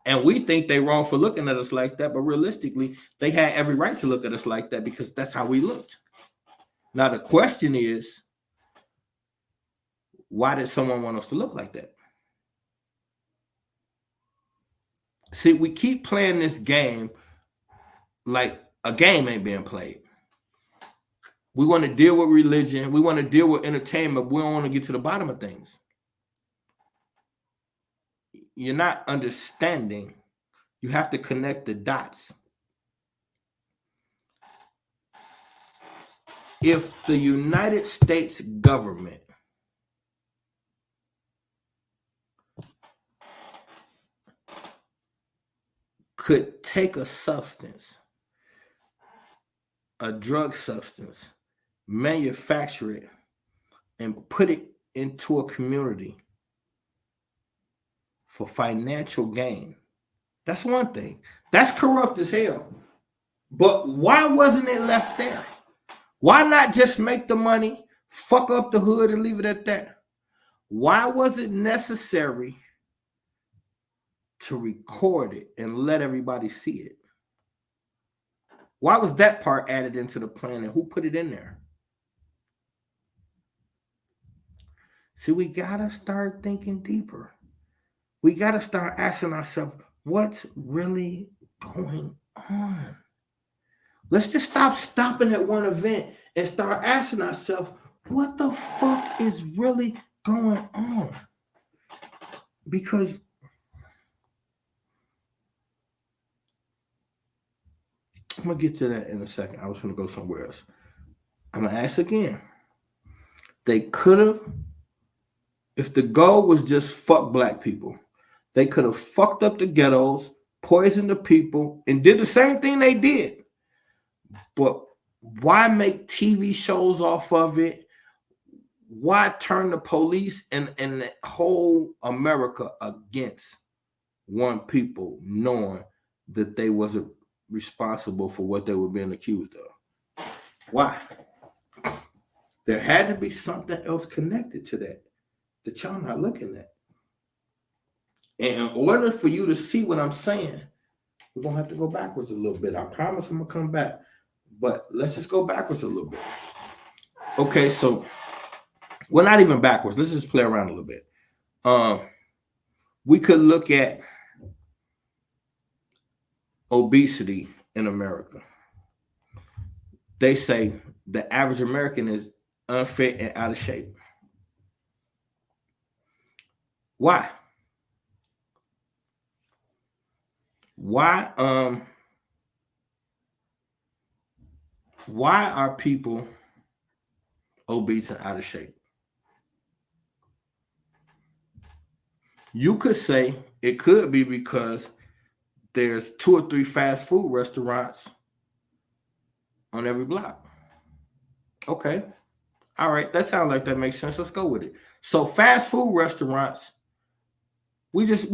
And we think they're wrong for looking at us like that, but realistically, they had every right to look at us like that because that's how we looked. Now, the question is, why did someone want us to look like that? See, we keep playing this game like a game ain't being played. We want to deal with religion. We want to deal with entertainment. But we don't want to get to the bottom of things. You're not understanding. You have to connect the dots. If the United States government could take a substance, a drug substance, manufacture it, and put it into a community for financial gain, that's one thing. That's corrupt as hell. But why wasn't it left there? Why not just make the money, fuck up the hood, and leave it at that? Why was it necessary to record it and let everybody see it? Why was that part added into the plan, and who put it in there? See, we gotta start thinking deeper. We gotta start asking ourselves, what's really going on? Let's just stop stopping at one event and start asking ourselves, what the fuck is really going on? Because I'm going to get to that in a second. I was going to go somewhere else. I'm going to ask again. They could have, if the goal was just fuck black people, they could have fucked up the ghettos, poisoned the people, and did the same thing they did. But why make TV shows off of it? Why turn the police and the whole America against one people, knowing that they wasn't responsible for what they were being accused of? Why? There had to be something else connected to that y'all not looking at. And in order for you to see what I'm saying, we're going to have to go backwards a little bit. I promise I'm going to come back. But let's just go backwards a little bit. Okay, so we're not even backwards. Let's just play around a little bit. We could look at obesity in America. They say the average American is unfit and out of shape. Why? Why are people obese and out of shape? You could say it could be because there's 2 or 3 fast food restaurants on every block. Okay. All right. That sounds like that makes sense. Let's go with it. So fast food restaurants, we just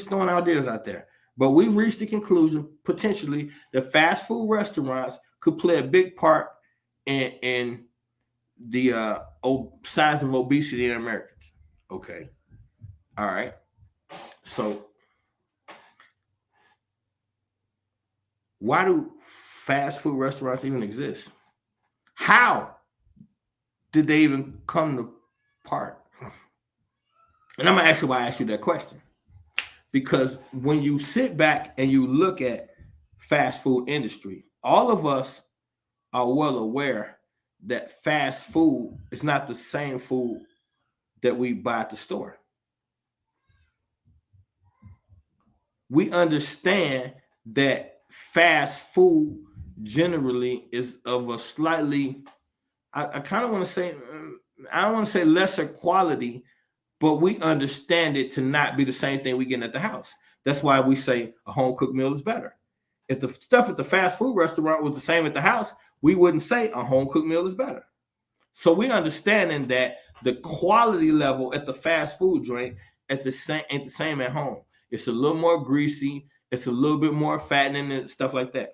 throwing ideas out there. But we've reached the conclusion, potentially, that fast food restaurants could play a big part in the size of obesity in Americans. Okay. All right. So why do fast food restaurants even exist? How did they even come to part? And I'm going to ask you why I asked you that question. Because when you sit back and you look at fast food industry, all of us are well aware that fast food is not the same food that we buy at the store. We understand that fast food generally is of a slightly, I kind of want to say, I don't want to say lesser quality, but we understand it to not be the same thing we get at the house. That's why we say a home cooked meal is better. If the stuff at the fast food restaurant was the same at the house, we wouldn't say a home cooked meal is better. So we understanding that the quality level at the fast food joint ain't the same at home. It's a little more greasy. It's a little bit more fattening and stuff like that.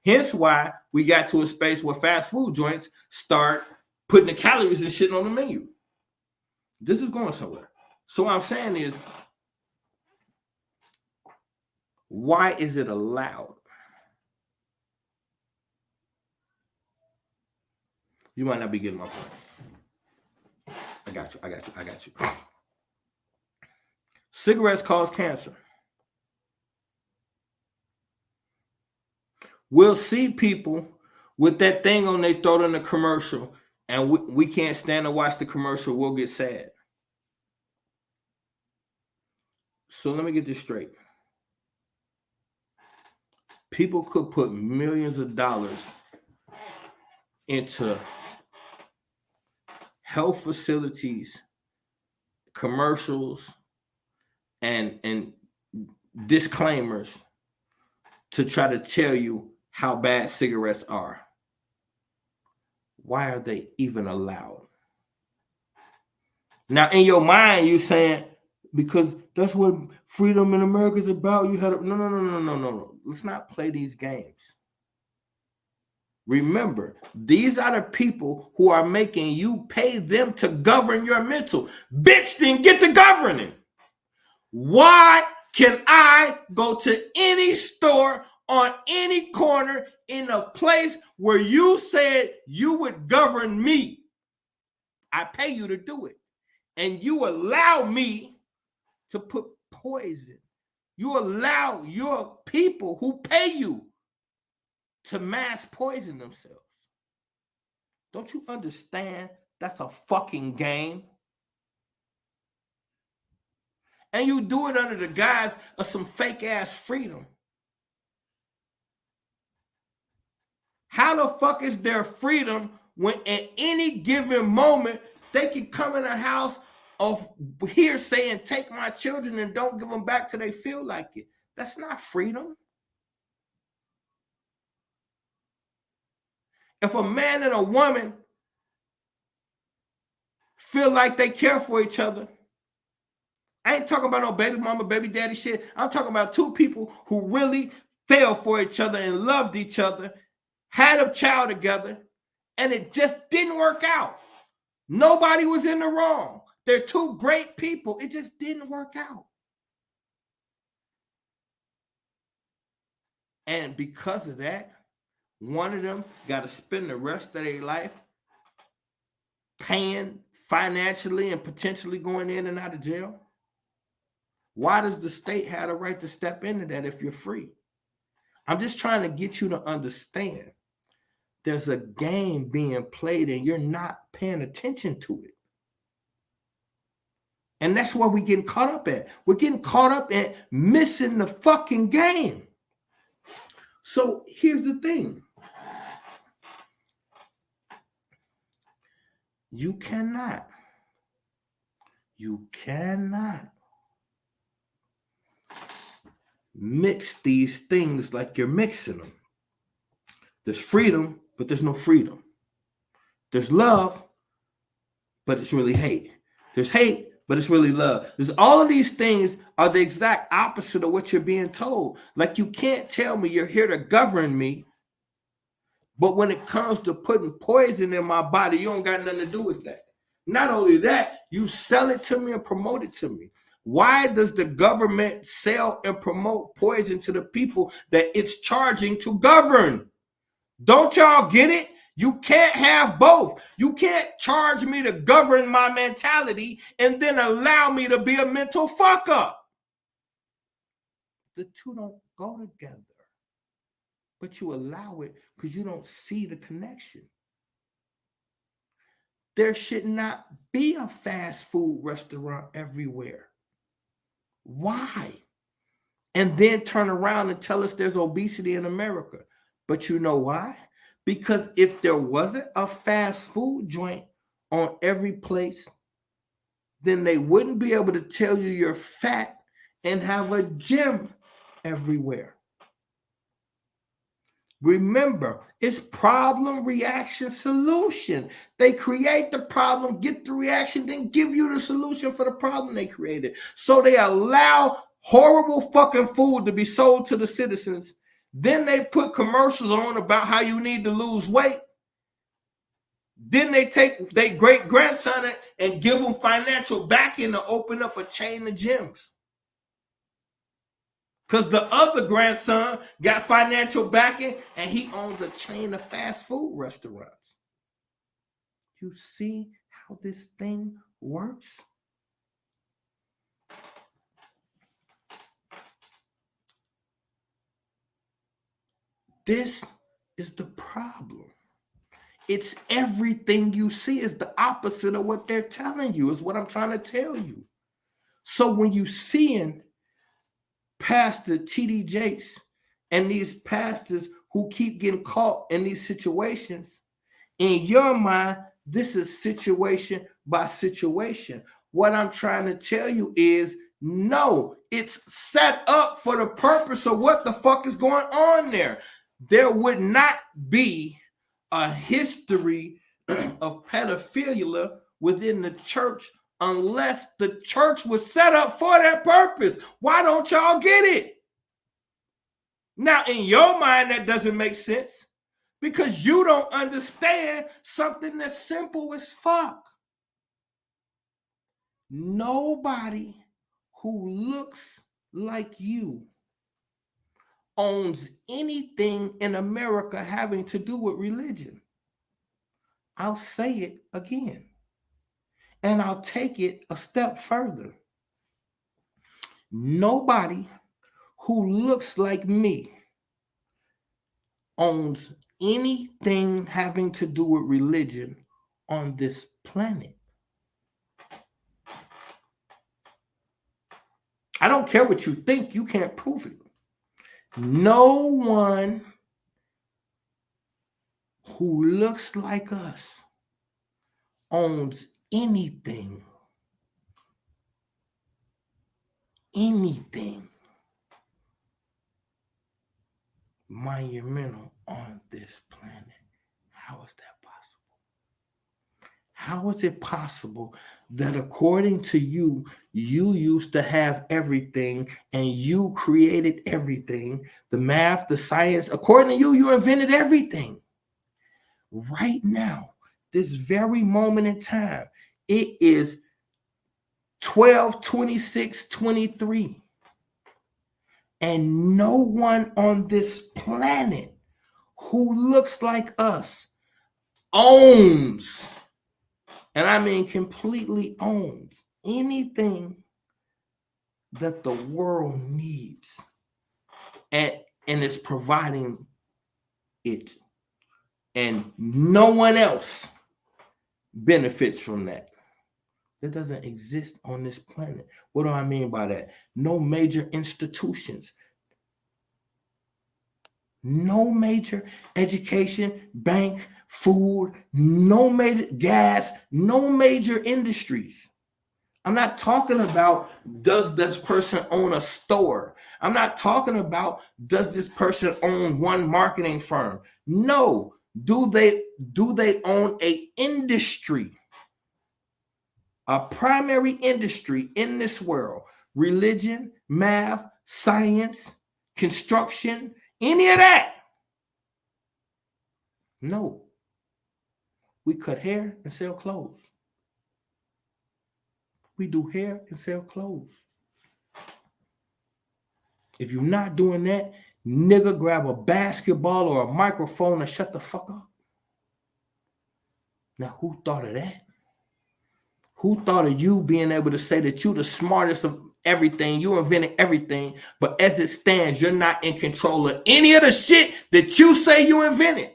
Hence why we got to a space where fast food joints start putting the calories and shit on the menu. This is going somewhere. So what I'm saying is, why is it allowed? You might not be getting my point. I got you. Cigarettes cause cancer. We'll see people with that thing on their throat in the commercial, and we can't stand to watch the commercial. We'll get sad. So let me get this straight. People could put millions of dollars into health facilities, commercials, and disclaimers to try to tell you how bad cigarettes are. Why are they even allowed? Now, in your mind, you're saying, because that's what freedom in America is about. You had to, no. Let's not play these games. Remember, these are the people who are making you pay them to govern your mental. Bitch, then get to governing. Why can I go to any store on any corner in a place where you said you would govern me? I pay you to do it. And you allow me to put poison. You allow your people who pay you to mass poison themselves. Don't you understand that's a fucking game? And you do it under the guise of some fake ass freedom. How the fuck is there freedom when at any given moment they can come in a house of hearsay and take my children and don't give them back till they feel like it? That's not freedom. If a man and a woman feel like they care for each other, I ain't talking about no baby mama, baby daddy shit. I'm talking about two people who really fell for each other and loved each other, had a child together, and it just didn't work out. Nobody was in the wrong. They're two great people. It just didn't work out. And because of that, one of them got to spend the rest of their life paying financially and potentially going in and out of jail. Why does the state have the right to step into that if you're free? I'm just trying to get you to understand there's a game being played and you're not paying attention to it. And that's what we're getting caught up at. We're getting caught up at missing the fucking game. So here's the thing. You cannot mix these things like you're mixing them. There's freedom, but there's no freedom. There's love, but it's really hate. There's hate, but it's really love. There's all of these things are the exact opposite of what you're being told. Like, you can't tell me you're here to govern me, but when it comes to putting poison in my body, you don't got nothing to do with that. Not only that, you sell it to me and promote it to me. Why does the government sell and promote poison to the people that it's charging to govern? Don't y'all get it? You can't have both. You can't charge me to govern my mentality and then allow me to be a mental fuck up. The two don't go together. But you allow it because you don't see the connection. There should not be a fast food restaurant everywhere. Why? And then turn around and tell us there's obesity in America. But you know why? Because if there wasn't a fast food joint on every place, then they wouldn't be able to tell you you're fat and have a gym everywhere. Remember, it's problem, reaction, solution. They create the problem, get the reaction, then give you the solution for the problem they created. So they allow horrible fucking food to be sold to the citizens. Then they put commercials on about how you need to lose weight. Then they take their great grandson and give them financial backing to open up a chain of gyms. Because the other grandson got financial backing and he owns a chain of fast food restaurants. You see how this thing works? This is the problem. It's everything you see is the opposite of what they're telling you, is what I'm trying to tell you. So when you seeing Pastor T.D. Jakes and these pastors who keep getting caught in these situations, in your mind, this is situation by situation. What I'm trying to tell you is, no, it's set up for the purpose of what the fuck is going on there. There would not be a history of pedophilia within the church unless the church was set up for that purpose. Why don't y'all get it? Now, in your mind, that doesn't make sense because you don't understand something that's simple as fuck. Nobody who looks like you owns anything in America having to do with religion. I'll say it again, and I'll take it a step further. Nobody who looks like me owns anything having to do with religion on this planet. I don't care what you think, you can't prove it. No one who looks like us owns anything monumental on this planet. How is that possible? How is it possible that according to you, you used to have everything and you created everything, the math, the science, according to you, you invented everything. Right now, this very moment in time, it is 12/26/23. And no one on this planet who looks like us owns, and I mean completely owns, anything that the world needs and is providing it. And no one else benefits from that. That doesn't exist on this planet. What do I mean by that? No major institutions, no major education, bank, food, no major gas, no major industries. I'm not talking about does this person own a store. I'm not talking about does this person own one marketing firm. No. Do they own an industry? A primary industry in this world, religion, math, science, construction, any of that? No. We cut hair and sell clothes. We do hair and sell clothes. If you're not doing that, nigga, grab a basketball or a microphone and shut the fuck up. Now, who thought of that? Who thought of you being able to say that you're the smartest of everything, you invented everything, but as it stands, you're not in control of any of the shit that you say you invented?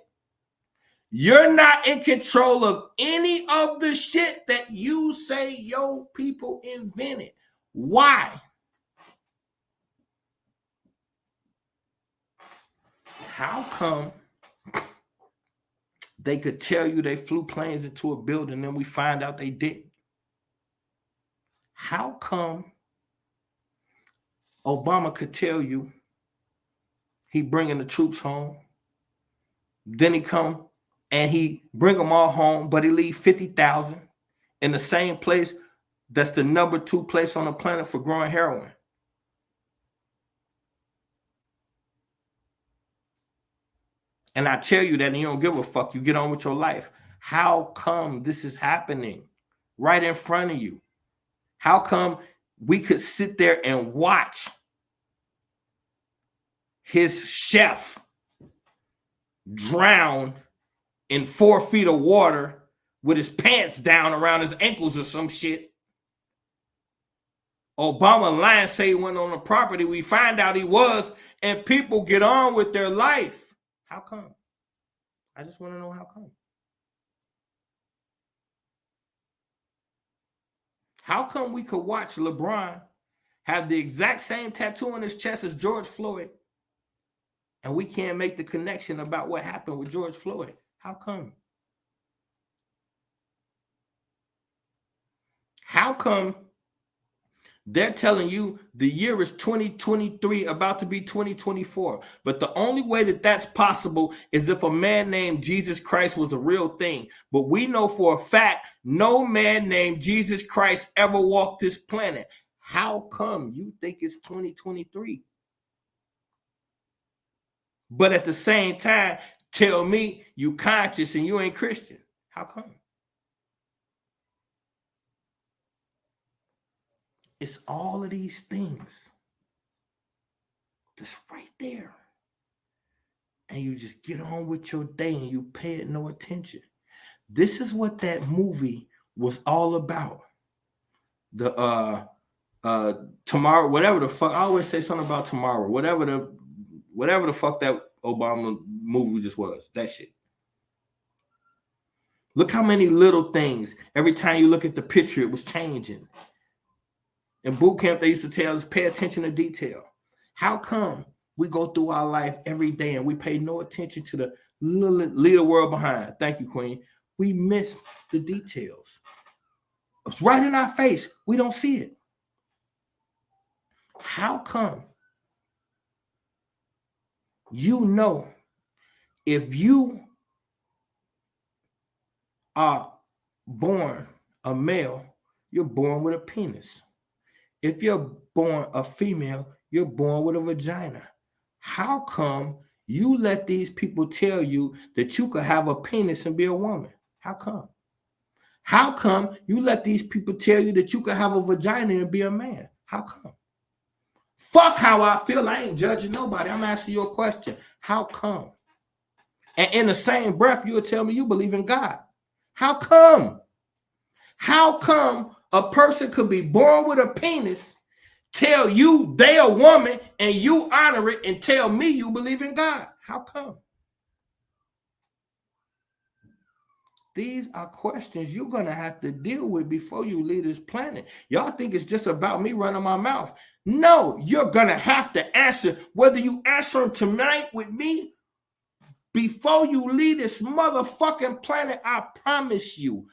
You're not in control of any of the shit that you say your people invented. Why? How come they could tell you they flew planes into a building and then we find out they didn't? How come Obama could tell you he bringing the troops home, then he come and he bring them all home, but he leave 50,000 in the same place that's the number 2 place on the planet for growing heroin? and I tell you that and you don't give a fuck, you get on with your life. How come this is happening right in front of you? How come we could sit there and watch his chef drown in 4 feet of water with his pants down around his ankles or some shit? Obama lying, say he went on the property. We find out he was, and people get on with their life. How come? I just want to know how come. How come we could watch LeBron have the exact same tattoo on his chest as George Floyd, and we can't make the connection about what happened with George Floyd? How come? How come they're telling you the year is 2023, about to be 2024, but the only way that that's possible is if a man named Jesus Christ was a real thing? But we know for a fact no man named Jesus Christ ever walked this planet. How come you think it's 2023? But at the same time, tell me you conscious and you ain't Christian. How come? It's all of these things that's right there. And you just get on with your day and you pay it no attention. This is what that movie was all about. The tomorrow, whatever the fuck, I always say something about tomorrow, whatever the fuck that Obama movie just was, that shit. Look how many little things, every time you look at the picture, it was changing. In boot camp, they used to tell us, pay attention to detail. How come we go through our life every day and we pay no attention to the leave the world behind? Thank you, Queen. We miss the details. It's right in our face. We don't see it. How come? You know, if you are born a male, you're born with a penis. If you're born a female, you're born with a vagina. How come you let these people tell you that you could have a penis and be a woman? How come? How come you let these people tell you that you could have a vagina and be a man? How come? Fuck how I feel. I ain't judging nobody. I'm asking you a question. How come? And in the same breath, you'll tell me you believe in God. How come? How come a person could be born with a penis, tell you they a woman, and you honor it and tell me you believe in God? How come? These are questions you're going to have to deal with before you leave this planet. Y'all think it's just about me running my mouth. No, you're going to have to answer, whether you answer them tonight with me, before you leave this motherfucking planet. I promise you,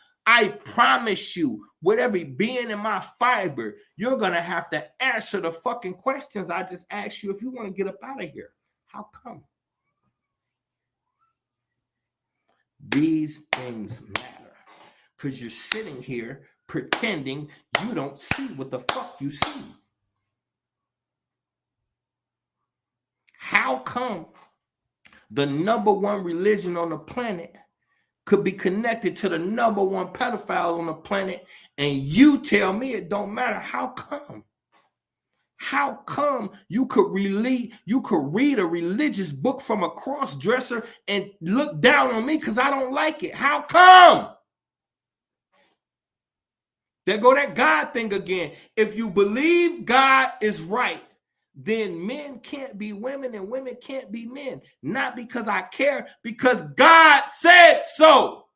with every being in my fiber, you're going to have to answer the fucking questions I just asked you if you want to get up out of here. How come? These things matter because you're sitting here pretending you don't see what the fuck you see. How come the number one religion on the planet could be connected to the number one pedophile on the planet, and you tell me it don't matter? How come? How come you could read a religious book from a cross-dresser and look down on me because I don't like it? How come? There go that God thing again. If you believe God is right, then men can't be women and women can't be men. Not because I care, because God said so.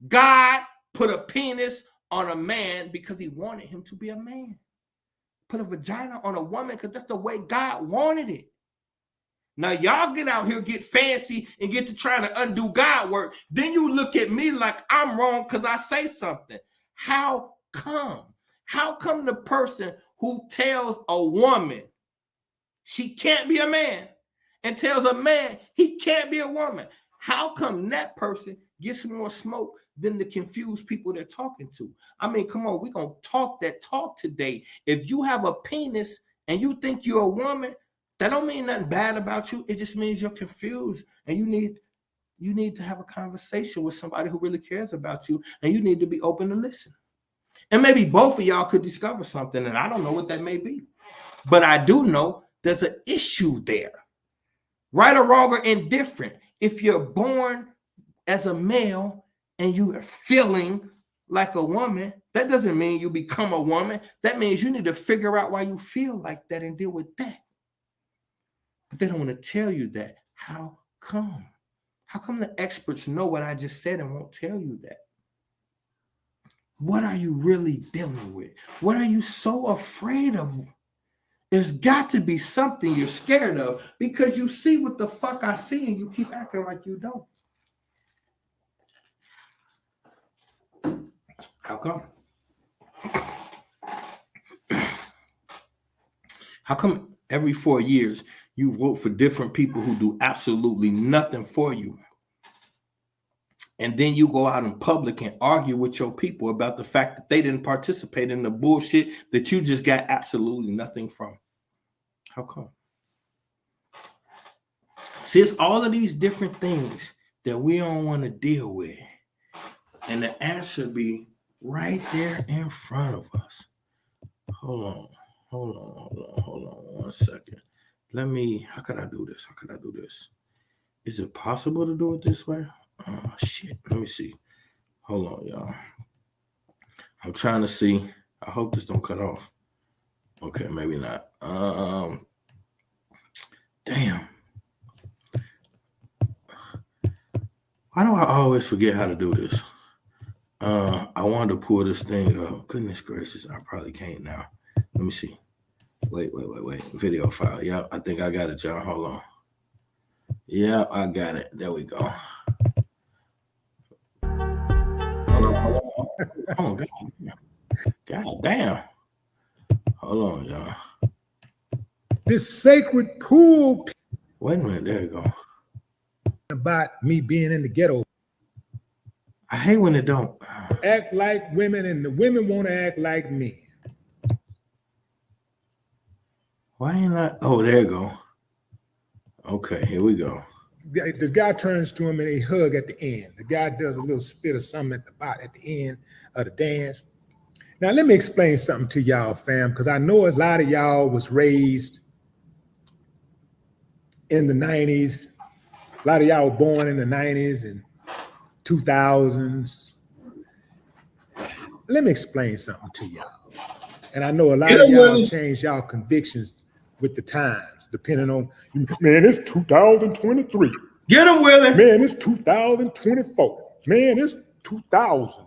God put a penis on a man because he wanted him to be a man. Put a vagina on a woman because that's the way God wanted it. Now y'all get out here, get fancy, and get to trying to undo God work. Then you look at me like I'm wrong because I say something. How come? How come the person who tells a woman she can't be a man and tells a man he can't be a woman, how come that person gets more smoke than the confused people they're talking to? I mean, come on, we're going to talk that talk today. If you have a penis and you think you're a woman, That don't mean nothing bad about you. It just means you're confused, and you need to have a conversation with somebody who really cares about you, and you need to be open to listen. And maybe both of y'all could discover something, and I don't know what that may be. But I do know there's an issue there. Right or wrong or indifferent. If you're born as a male and you are feeling like a woman, that doesn't mean you become a woman. That means you need to figure out why you feel like that and deal with that. But they don't want to tell you that. How come? How come the experts know what I just said and won't tell you that? What are you really dealing with? What are you so afraid of? There's got to be something you're scared of because you see what the fuck I see and you keep acting like you don't. How come? How come every 4 years you vote for different people who do absolutely nothing for you? And then you go out in public and argue with your people about the fact that they didn't participate in the bullshit that you just got absolutely nothing from. How come? See, it's all of these different things that we don't want to deal with. And the answer be right there in front of us. Hold on 1 second. How could I do this? Is it possible to do it this way? Oh, shit. Let me see. Hold on, y'all. I'm trying to see. I hope this don't cut off. Okay, maybe not. Damn. Why do I always forget how to do this? I wanted to pull this thing up. Goodness gracious, I probably can't now. Let me see. Wait. Video file. Yeah, I think I got it, y'all. Hold on. Yeah, I got it. There we go. Hold on. God damn. Hold on, y'all. This sacred pool. Wait a minute. There you go. About me being in the ghetto. I hate when it don't. Act like women and the women want to act like men. Why ain't I? Oh, there you go. Okay, here we go. The guy turns to him and they hug at the end. The guy does a little spit of something at the end of the dance. Now, let me explain something to y'all, fam, because I know a lot of y'all was raised in the 90s. A lot of y'all were born in the 90s and 2000s. Let me explain something to y'all. And I know a lot of y'all change y'all convictions with the times, depending on, man, it's 2023. Get him, Willie. Man, it's 2024. Man, it's 2000.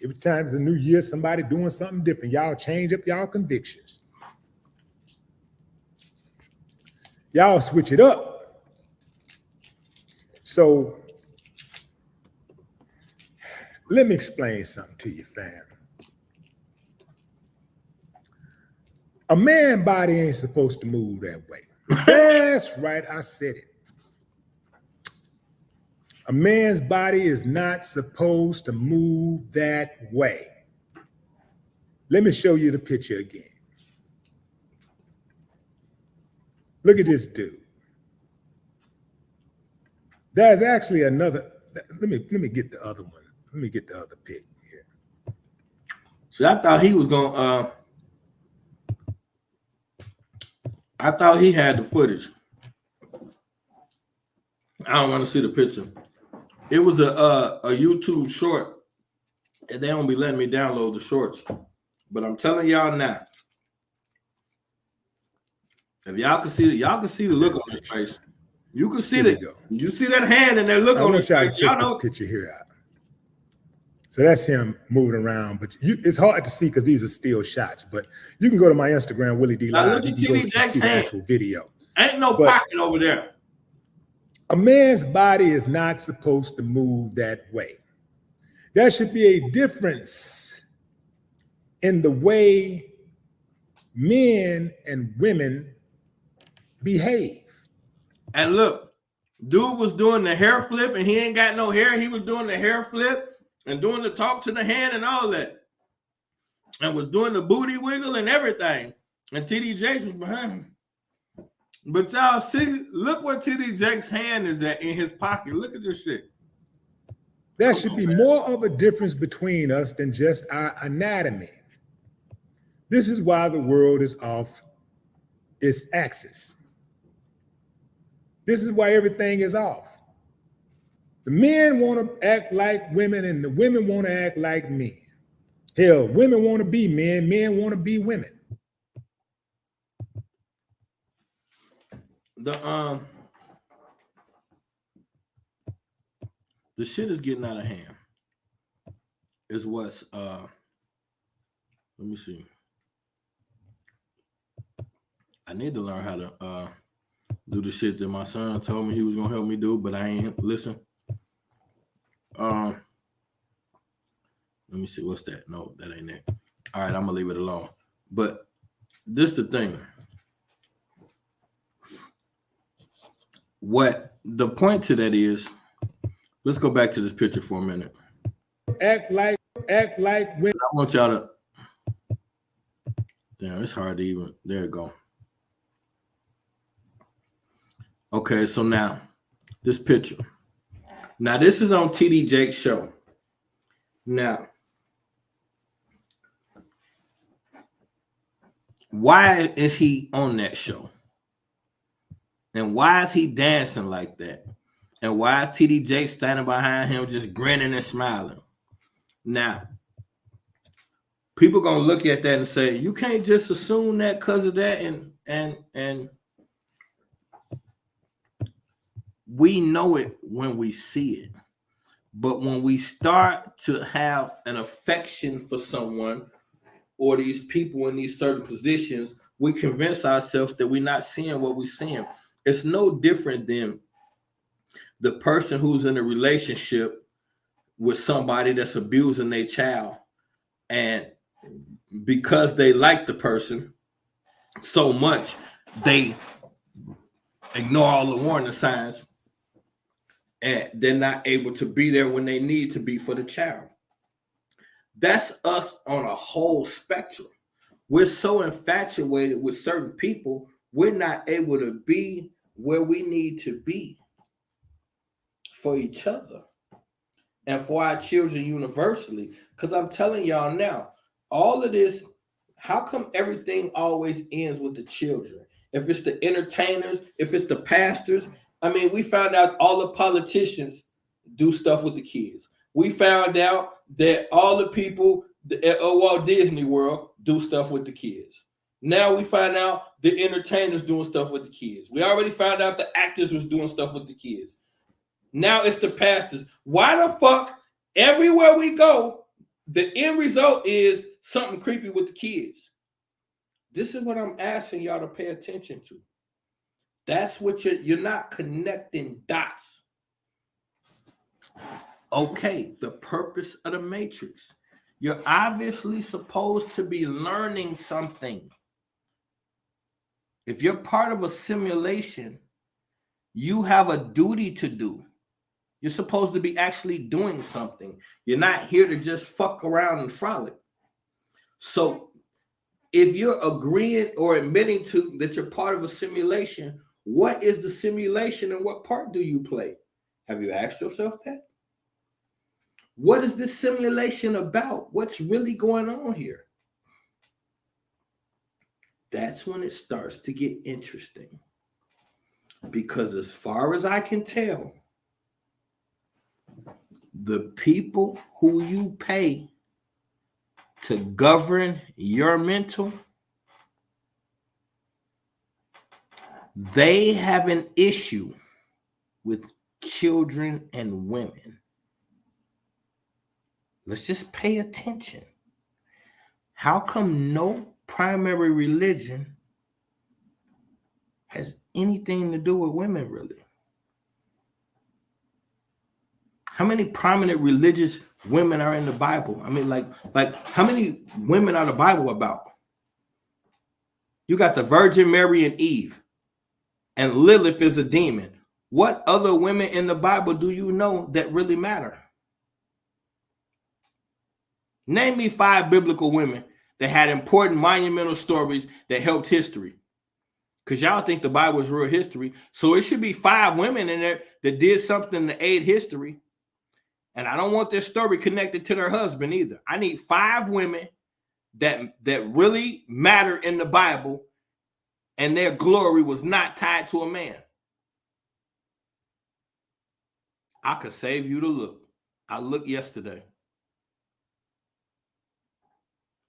Every time it's a new year, somebody doing something different. Y'all change up y'all convictions. Y'all switch it up. So let me explain something to you, fam. A man's body ain't supposed to move that way. That's right, I said it. A man's body is not supposed to move that way. Let me show you the picture again. Look at this dude. There's actually another. Let me get the other one. Let me get the other pic here. So I thought he was gonna. I thought he had the footage. I don't want to see the picture. It was a YouTube short, and they don't be letting me download the shorts. But I'm telling y'all now, if y'all can see the look on his face. You can see that. You see that hand and that look on his face. I want y'all to check this picture here out. So that's him moving around, but it's hard to see because these are still shots. But you can go to my Instagram, Willie D Live. You can go to see the actual video. Ain't no pocket over there. A man's body is not supposed to move that way. There should be a difference in the way men and women behave. And look, dude was doing the hair flip and he ain't got no hair. He was doing the hair flip and doing the talk to the hand and all that. And was doing the booty wiggle and everything. And TD Jakes was behind him. But y'all see, look where TD Jake's hand is at in his pocket. Look at this shit. There should be more of a difference between us than just our anatomy. This is why the world is off its axis. This is why everything is off. The men want to act like women, and the women want to act like men. Hell, women want to be men, men want to be women. The shit is getting out of hand. Is what's let me see. I need to learn how to do the shit that my son told me he was gonna help me do, but I ain't listen. Let me see, what's that? No, that ain't it. All right, I'm gonna leave it alone. But this the thing. What the point to that is, let's go back to this picture for a minute. Act like women. I want y'all to. Damn, it's hard to even. There you go. Okay, so now this picture. Now this is on TD Jake's show. Now, why is he on that show? And why is he dancing like that? And why is TD Jake standing behind him just grinning and smiling? Now, people gonna look at that and say, you can't just assume that because of that, and we know it when we see it. But when we start to have an affection for someone or these people in these certain positions, we convince ourselves that we're not seeing what we're seeing. It's no different than the person who's in a relationship with somebody that's abusing their child. And because they like the person so much, they ignore all the warning signs and they're not able to be there when they need to be for the child. That's us on a whole spectrum. We're so infatuated with certain people, we're not able to be where we need to be for each other and for our children universally. Because I'm telling y'all now, all of this, how come everything always ends with the children? If it's the entertainers, if it's the pastors, I mean, we found out all the politicians do stuff with the kids. We found out that all the people at Walt Disney World do stuff with the kids. Now we find out the entertainers doing stuff with the kids. We already found out the actors was doing stuff with the kids. Now it's the pastors. Why the fuck, everywhere we go, the end result is something creepy with the kids? This is what I'm asking y'all to pay attention to. That's what you're not connecting dots. Okay, the purpose of the matrix. You're obviously supposed to be learning something. If you're part of a simulation, you have a duty to do. You're supposed to be actually doing something. You're not here to just fuck around and frolic. So if you're agreeing or admitting to that you're part of a simulation, what is the simulation and what part do you play? Have you asked yourself that? What is this simulation about? What's really going on here? That's when it starts to get interesting. Because as far as I can tell, the people who you pay to govern your mental, they have an issue with children and women. Let's just pay attention. How come no primary religion has anything to do with women, really? How many prominent religious women are in the Bible? I mean, like how many women are the Bible about? You got the Virgin Mary and Eve, and Lilith is a demon. What other women in the Bible do you know that really matter? Name me 5 biblical women that had important monumental stories that helped history. because y'all think the Bible is real history. So it should be 5 women in there that did something to aid history. And I don't want this story connected to their husband either. I need 5 women that really matter in the Bible, and their glory was not tied to a man. I could save you the look. I looked yesterday.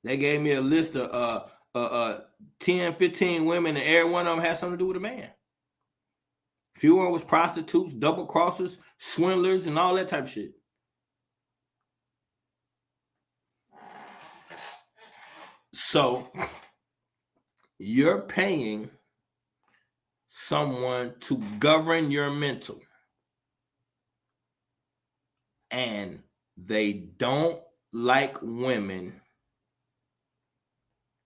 They gave me a list of 10, 15 women, and every one of them had something to do with a man. Few of them was prostitutes, double crossers, swindlers, and all that type of shit. So you're paying someone to govern your mental, and they don't like women,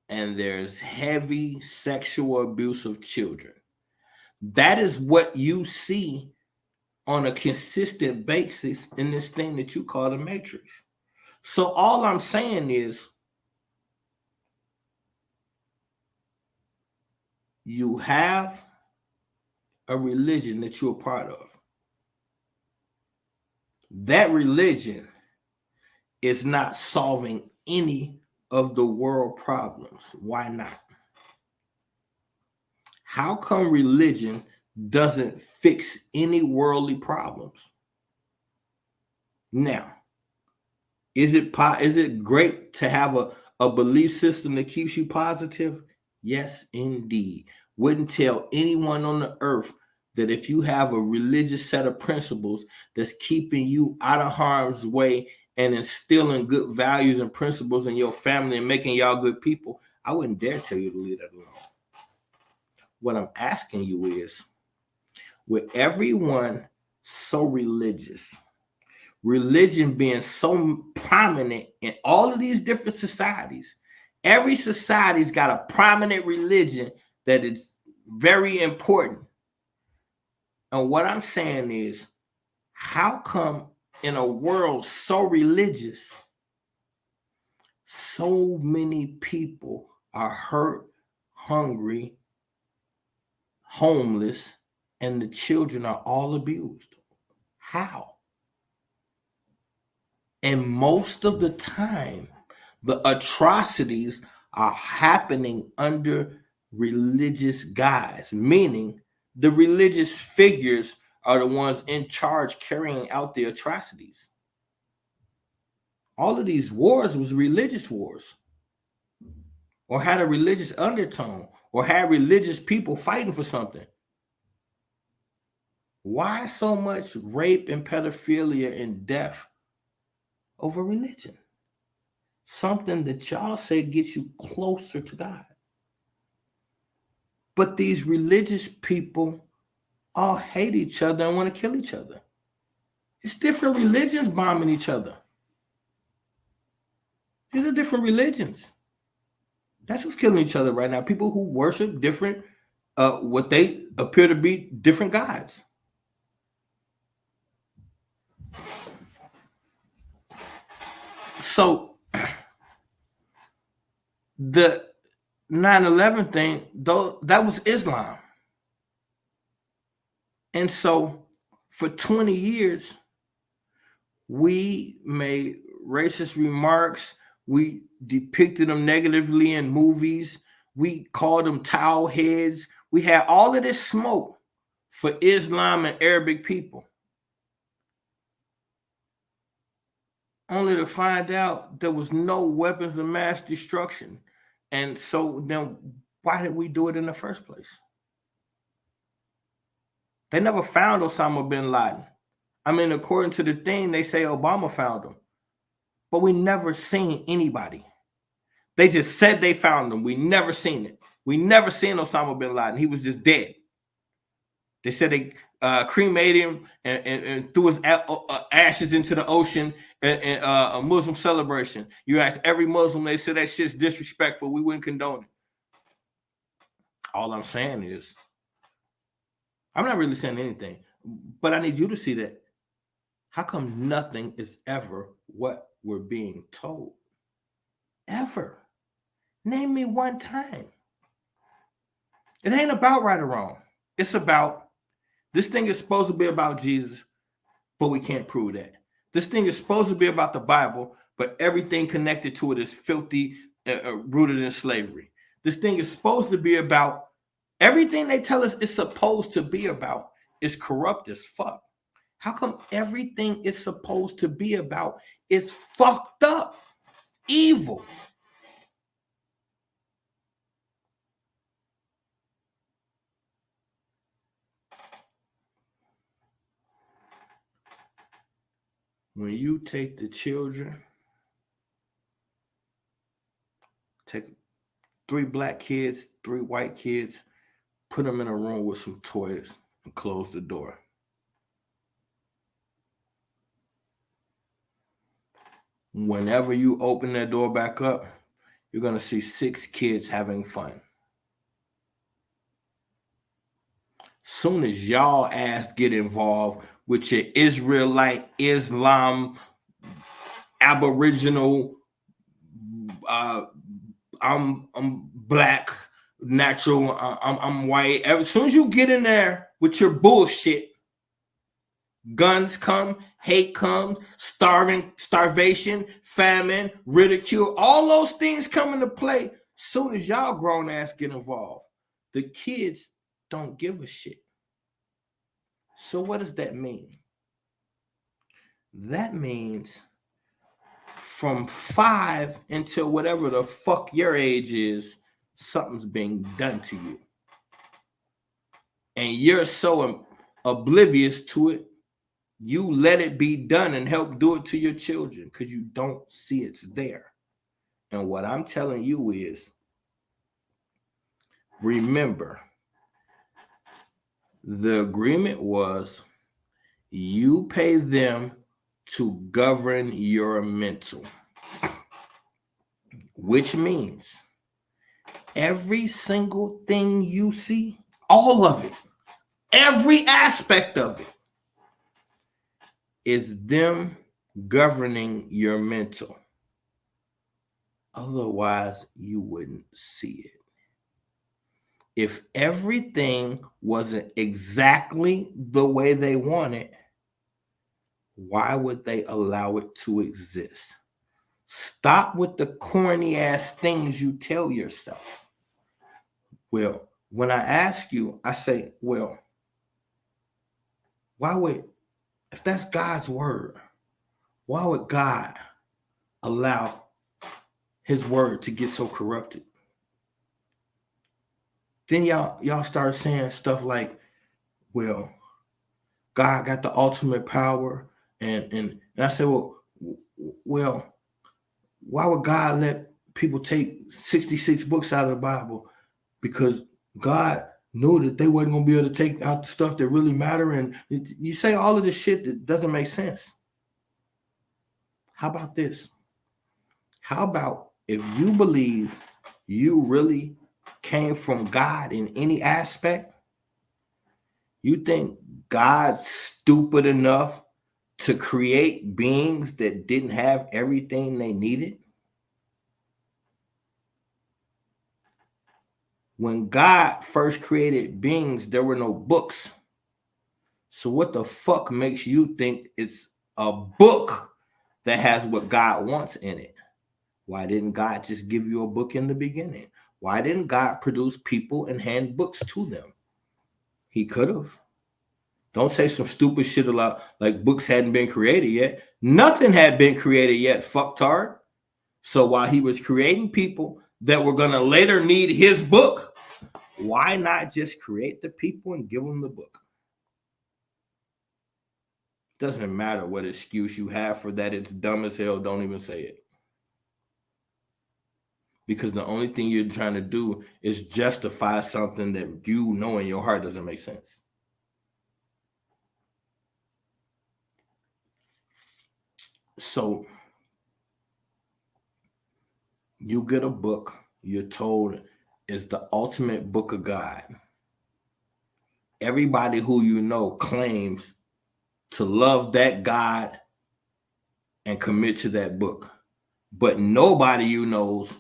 and there's heavy sexual abuse of children. That is what you see on a consistent basis in this thing that you call the matrix. So all I'm saying is, you have a religion that you're a part of. That religion is not solving any of the world problems. Why not? How come religion doesn't fix any worldly problems? Now, is it great to have a belief system that keeps you positive? Yes, indeed. Wouldn't tell anyone on the earth that if you have a religious set of principles that's keeping you out of harm's way and instilling good values and principles in your family and making y'all good people, I wouldn't dare tell you to leave that alone. What I'm asking you is, with everyone so religious, religion being so prominent in all of these different societies, every society's got a prominent religion that is very important. And what I'm saying is, how come in a world so religious, so many people are hurt, hungry, homeless, and the children are all abused? How? And most of the time, the atrocities are happening under religious guise, meaning the religious figures are the ones in charge carrying out the atrocities. All of these wars was religious wars, or had a religious undertone, or had religious people fighting for something. Why so much rape and pedophilia and death over religion? Something that y'all say gets you closer to God. But these religious people all hate each other and want to kill each other. It's different religions bombing each other. These are different religions. That's what's killing each other right now. People who worship different, what they appear to be different gods. So the 9/11 thing, though, that was Islam. And so for 20 years, we made racist remarks. We depicted them negatively in movies. We called them towel heads. We had all of this smoke for Islam and Arabic people, only to find out there was no weapons of mass destruction. And so then why did we do it in the first place? They never found Osama bin Laden. I mean, according to the thing, they say Obama found him, but we never seen anybody. They just said they found him. We never seen it. We never seen Osama bin Laden. He was just dead. They said they cremated him and threw his ashes into the ocean and a Muslim celebration. You ask every Muslim, they say that shit's disrespectful. We wouldn't condone it. All I'm saying is, I'm not really saying anything, but I need you to see that. How come nothing is ever what we're being told? Ever. Name me one time. It ain't about right or wrong. It's about, this thing is supposed to be about Jesus, but we can't prove that. This thing is supposed to be about the Bible, but everything connected to it is filthy, rooted in slavery. This thing is supposed to be about, everything they tell us it's supposed to be about is corrupt as fuck. How come everything it's supposed to be about is fucked up, evil? When you take the children, take 3 black kids, 3 white kids, put them in a room with some toys and close the door. Whenever you open that door back up, you're going to see 6 kids having fun. Soon as y'all ass get involved with your Israelite, Islam, Aboriginal, I'm black, natural, I'm white. As soon as you get in there with your bullshit, guns come, hate comes, starvation, famine, ridicule, all those things come into play. Soon as y'all grown ass get involved, the kids don't give a shit. So what does that mean? That means from 5 until whatever the fuck your age is, something's being done to you. And you're so oblivious to it, you let it be done and help do it to your children because you don't see it's there. And what I'm telling you is, remember, the agreement was you pay them to govern your mental, which means every single thing you see, all of it, every aspect of it, is them governing your mental. Otherwise, you wouldn't see it. If everything wasn't exactly the way they want it, why would they allow it to exist? Stop with the corny ass things you tell yourself. Well, when I ask you, I say, well, why would, if that's God's word, why would God allow his word to get so corrupted? Then y'all start saying stuff like, well, God got the ultimate power. And I said, well, why would God let people take 66 books out of the Bible? Because God knew that they wasn't going to be able to take out the stuff that really matter. And you say all of this shit that doesn't make sense. How about this? How about if you believe you really came from God in any aspect, you think God's stupid enough to create beings that didn't have everything they needed? When God first created beings, there were no books. So what the fuck makes you think it's a book that has what God wants in it? Why didn't God just give you a book in the beginning? Why didn't God produce people and hand books to them? He could have. Don't say some stupid shit about like books hadn't been created yet. Nothing had been created yet, fucktard. So while he was creating people that were going to later need his book, why not just create the people and give them the book? Doesn't matter what excuse you have for that. It's dumb as hell. Don't even say it. Because the only thing you're trying to do is justify something that you know in your heart doesn't make sense. So you get a book, you're told is the ultimate book of God. Everybody who you know claims to love that God and commit to that book. But nobody you knows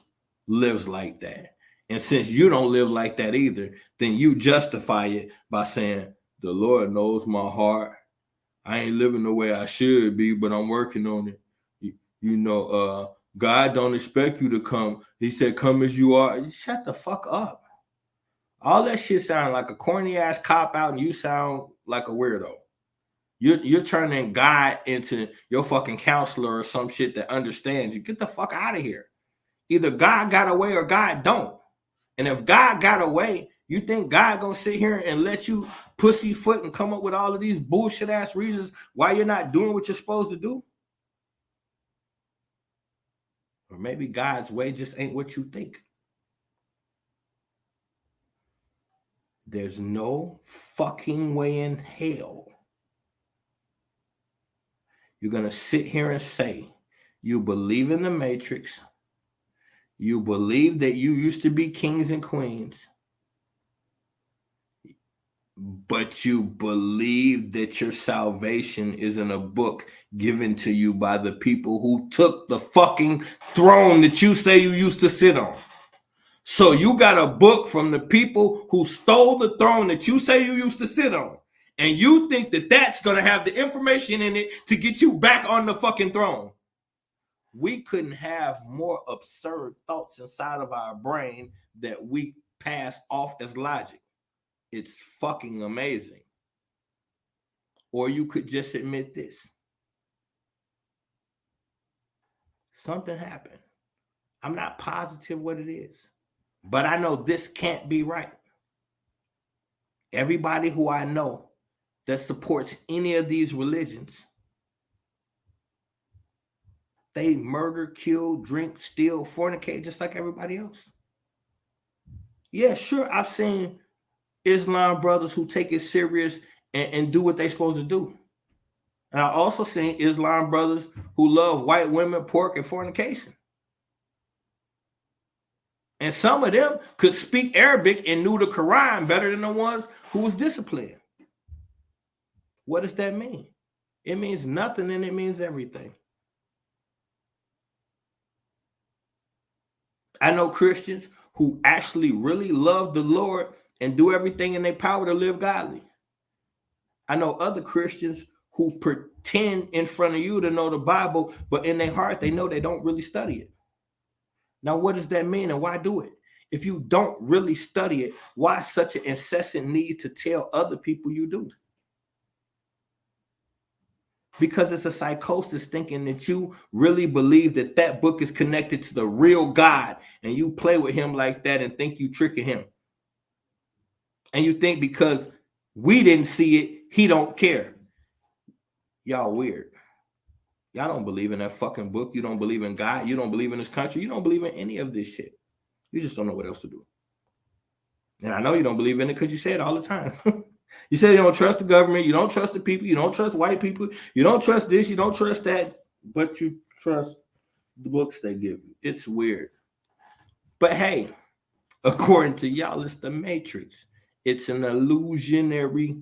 lives like that. And since you don't live like that either, then you justify it by saying, the Lord knows my heart. I ain't living the way I should be, but I'm working on it. God don't expect you to come. He said, come as you are. Shut the fuck up. All that shit sounds like a corny ass cop out, and you sound like a weirdo. You're turning God into your fucking counselor or some shit that understands you. Get the fuck out of here. Either God got away or God don't. And if God got away, you think God gonna sit here and let you pussyfoot and come up with all of these bullshit ass reasons why you're not doing what you're supposed to do? Or maybe God's way just ain't what you think. There's no fucking way in hell you're going to sit here and say you believe in the Matrix, you believe that you used to be kings and queens, but you believe that your salvation is in a book given to you by the people who took the fucking throne that you say you used to sit on. So you got a book from the people who stole the throne that you say you used to sit on. And you think that that's going to have the information in it to get you back on the fucking throne. We couldn't have more absurd thoughts inside of our brain that we pass off as logic. It's fucking amazing. Or you could just admit this. Something happened. I'm not positive what it is, but I know this can't be right. Everybody who I know that supports any of these religions, they murder, kill, drink, steal, fornicate, just like everybody else. Yeah, sure, I've seen Islam brothers who take it serious and do what they're supposed to do. And I've also seen Islam brothers who love white women, pork, and fornication. And some of them could speak Arabic and knew the Quran better than the ones who was disciplined. What does that mean? It means nothing and it means everything. I know Christians who actually really love the Lord and do everything in their power to live godly. I know other Christians who pretend in front of you to know the Bible, but in their heart, they know they don't really study it. Now, what does that mean and why do it? If you don't really study it, why such an incessant need to tell other people you do? Because it's a psychosis thinking that you really believe that that book is connected to the real God and you play with him like that and think you tricking him. And you think because we didn't see it, he don't care. Y'all weird. Y'all don't believe in that fucking book. You don't believe in God. You don't believe in this country. You don't believe in any of this shit. You just don't know what else to do. And I know you don't believe in it because you say it all the time. You say you don't trust the government. You don't trust the people. You don't trust white people. You don't trust this. You don't trust that. But you trust the books they give you. It's weird. But hey, according to y'all, it's the Matrix. It's an illusionary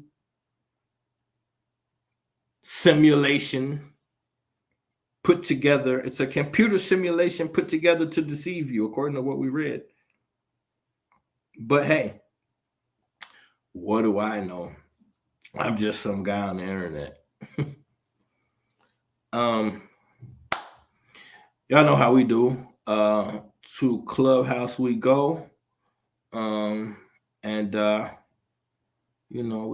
simulation put together. It's a computer simulation put together to deceive you, according to what we read. But hey, what do I know? I'm just some guy on the internet. Y'all know how we do. To Clubhouse we go. We're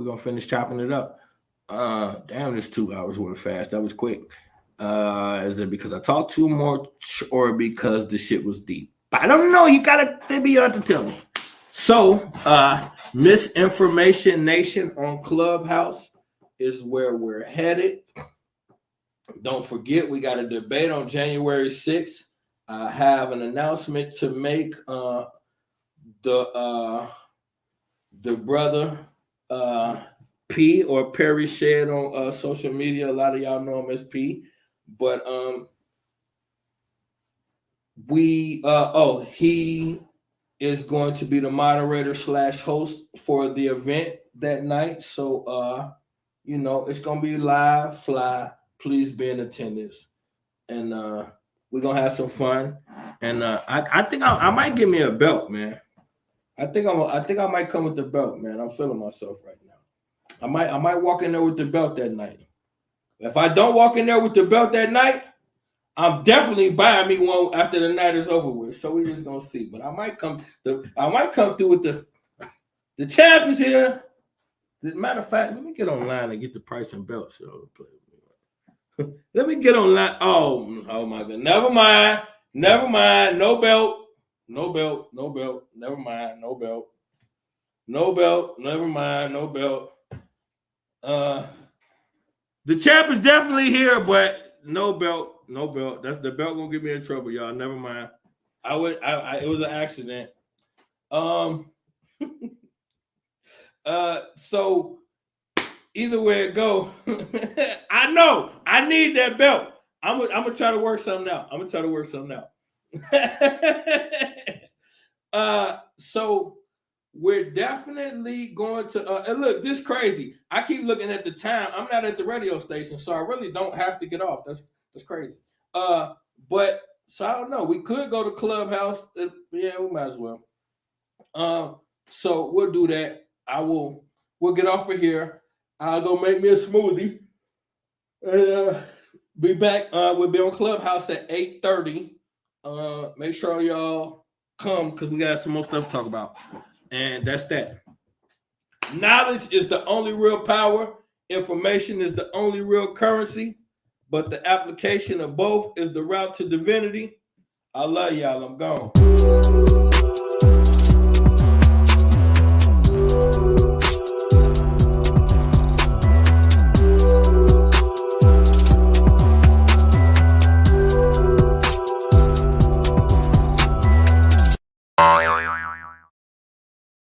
gonna finish chopping it up. Damn, this 2 hours went fast. That was quick. Is it because I talked too much or because the shit was deep? I don't know. You gotta be on to tell me. So, Misinformation Nation on Clubhouse is where we're headed. Don't forget, we got a debate on January 6th. I have an announcement to make. The brother P or Perry Shed on social media. A lot of y'all know him as P, but he is going to be the moderator / host for the event that night. So it's gonna be live, fly. Please be in attendance, and we're gonna have some fun. And I think I might give me a belt, man. I think I might come with the belt, man. I'm feeling myself right now. I might walk in there with the belt that night. If I don't walk in there with the belt that night, I'm definitely buying me one after the night is over with. So we're just gonna see. But I might come through with the champ is here. As a matter of fact, let me get online and get the price and belts. Let me get online. Oh my God. Never mind. No belt. No belt. Never mind. No belt. Never mind. No belt. The champ is definitely here, but no belt. That's the belt gonna get me in trouble, y'all. Never mind. It was an accident. So either way it go, I know I need that belt. I'm gonna try to work something out. So we're definitely going to and look, this crazy. I keep looking at the time. I'm not at the radio station, so I really don't have to get off. That's crazy. But so I don't know. We could go to Clubhouse. Yeah, we might as well. So we'll do that. We'll get off of here. I'll go make me a smoothie. And be back. We'll be on Clubhouse at 8:30. Make sure y'all come because we got some more stuff to talk about. And that's that. Knowledge is the only real power. Information is the only real currency. But the application of both is the route to divinity. I love y'all. I'm gone.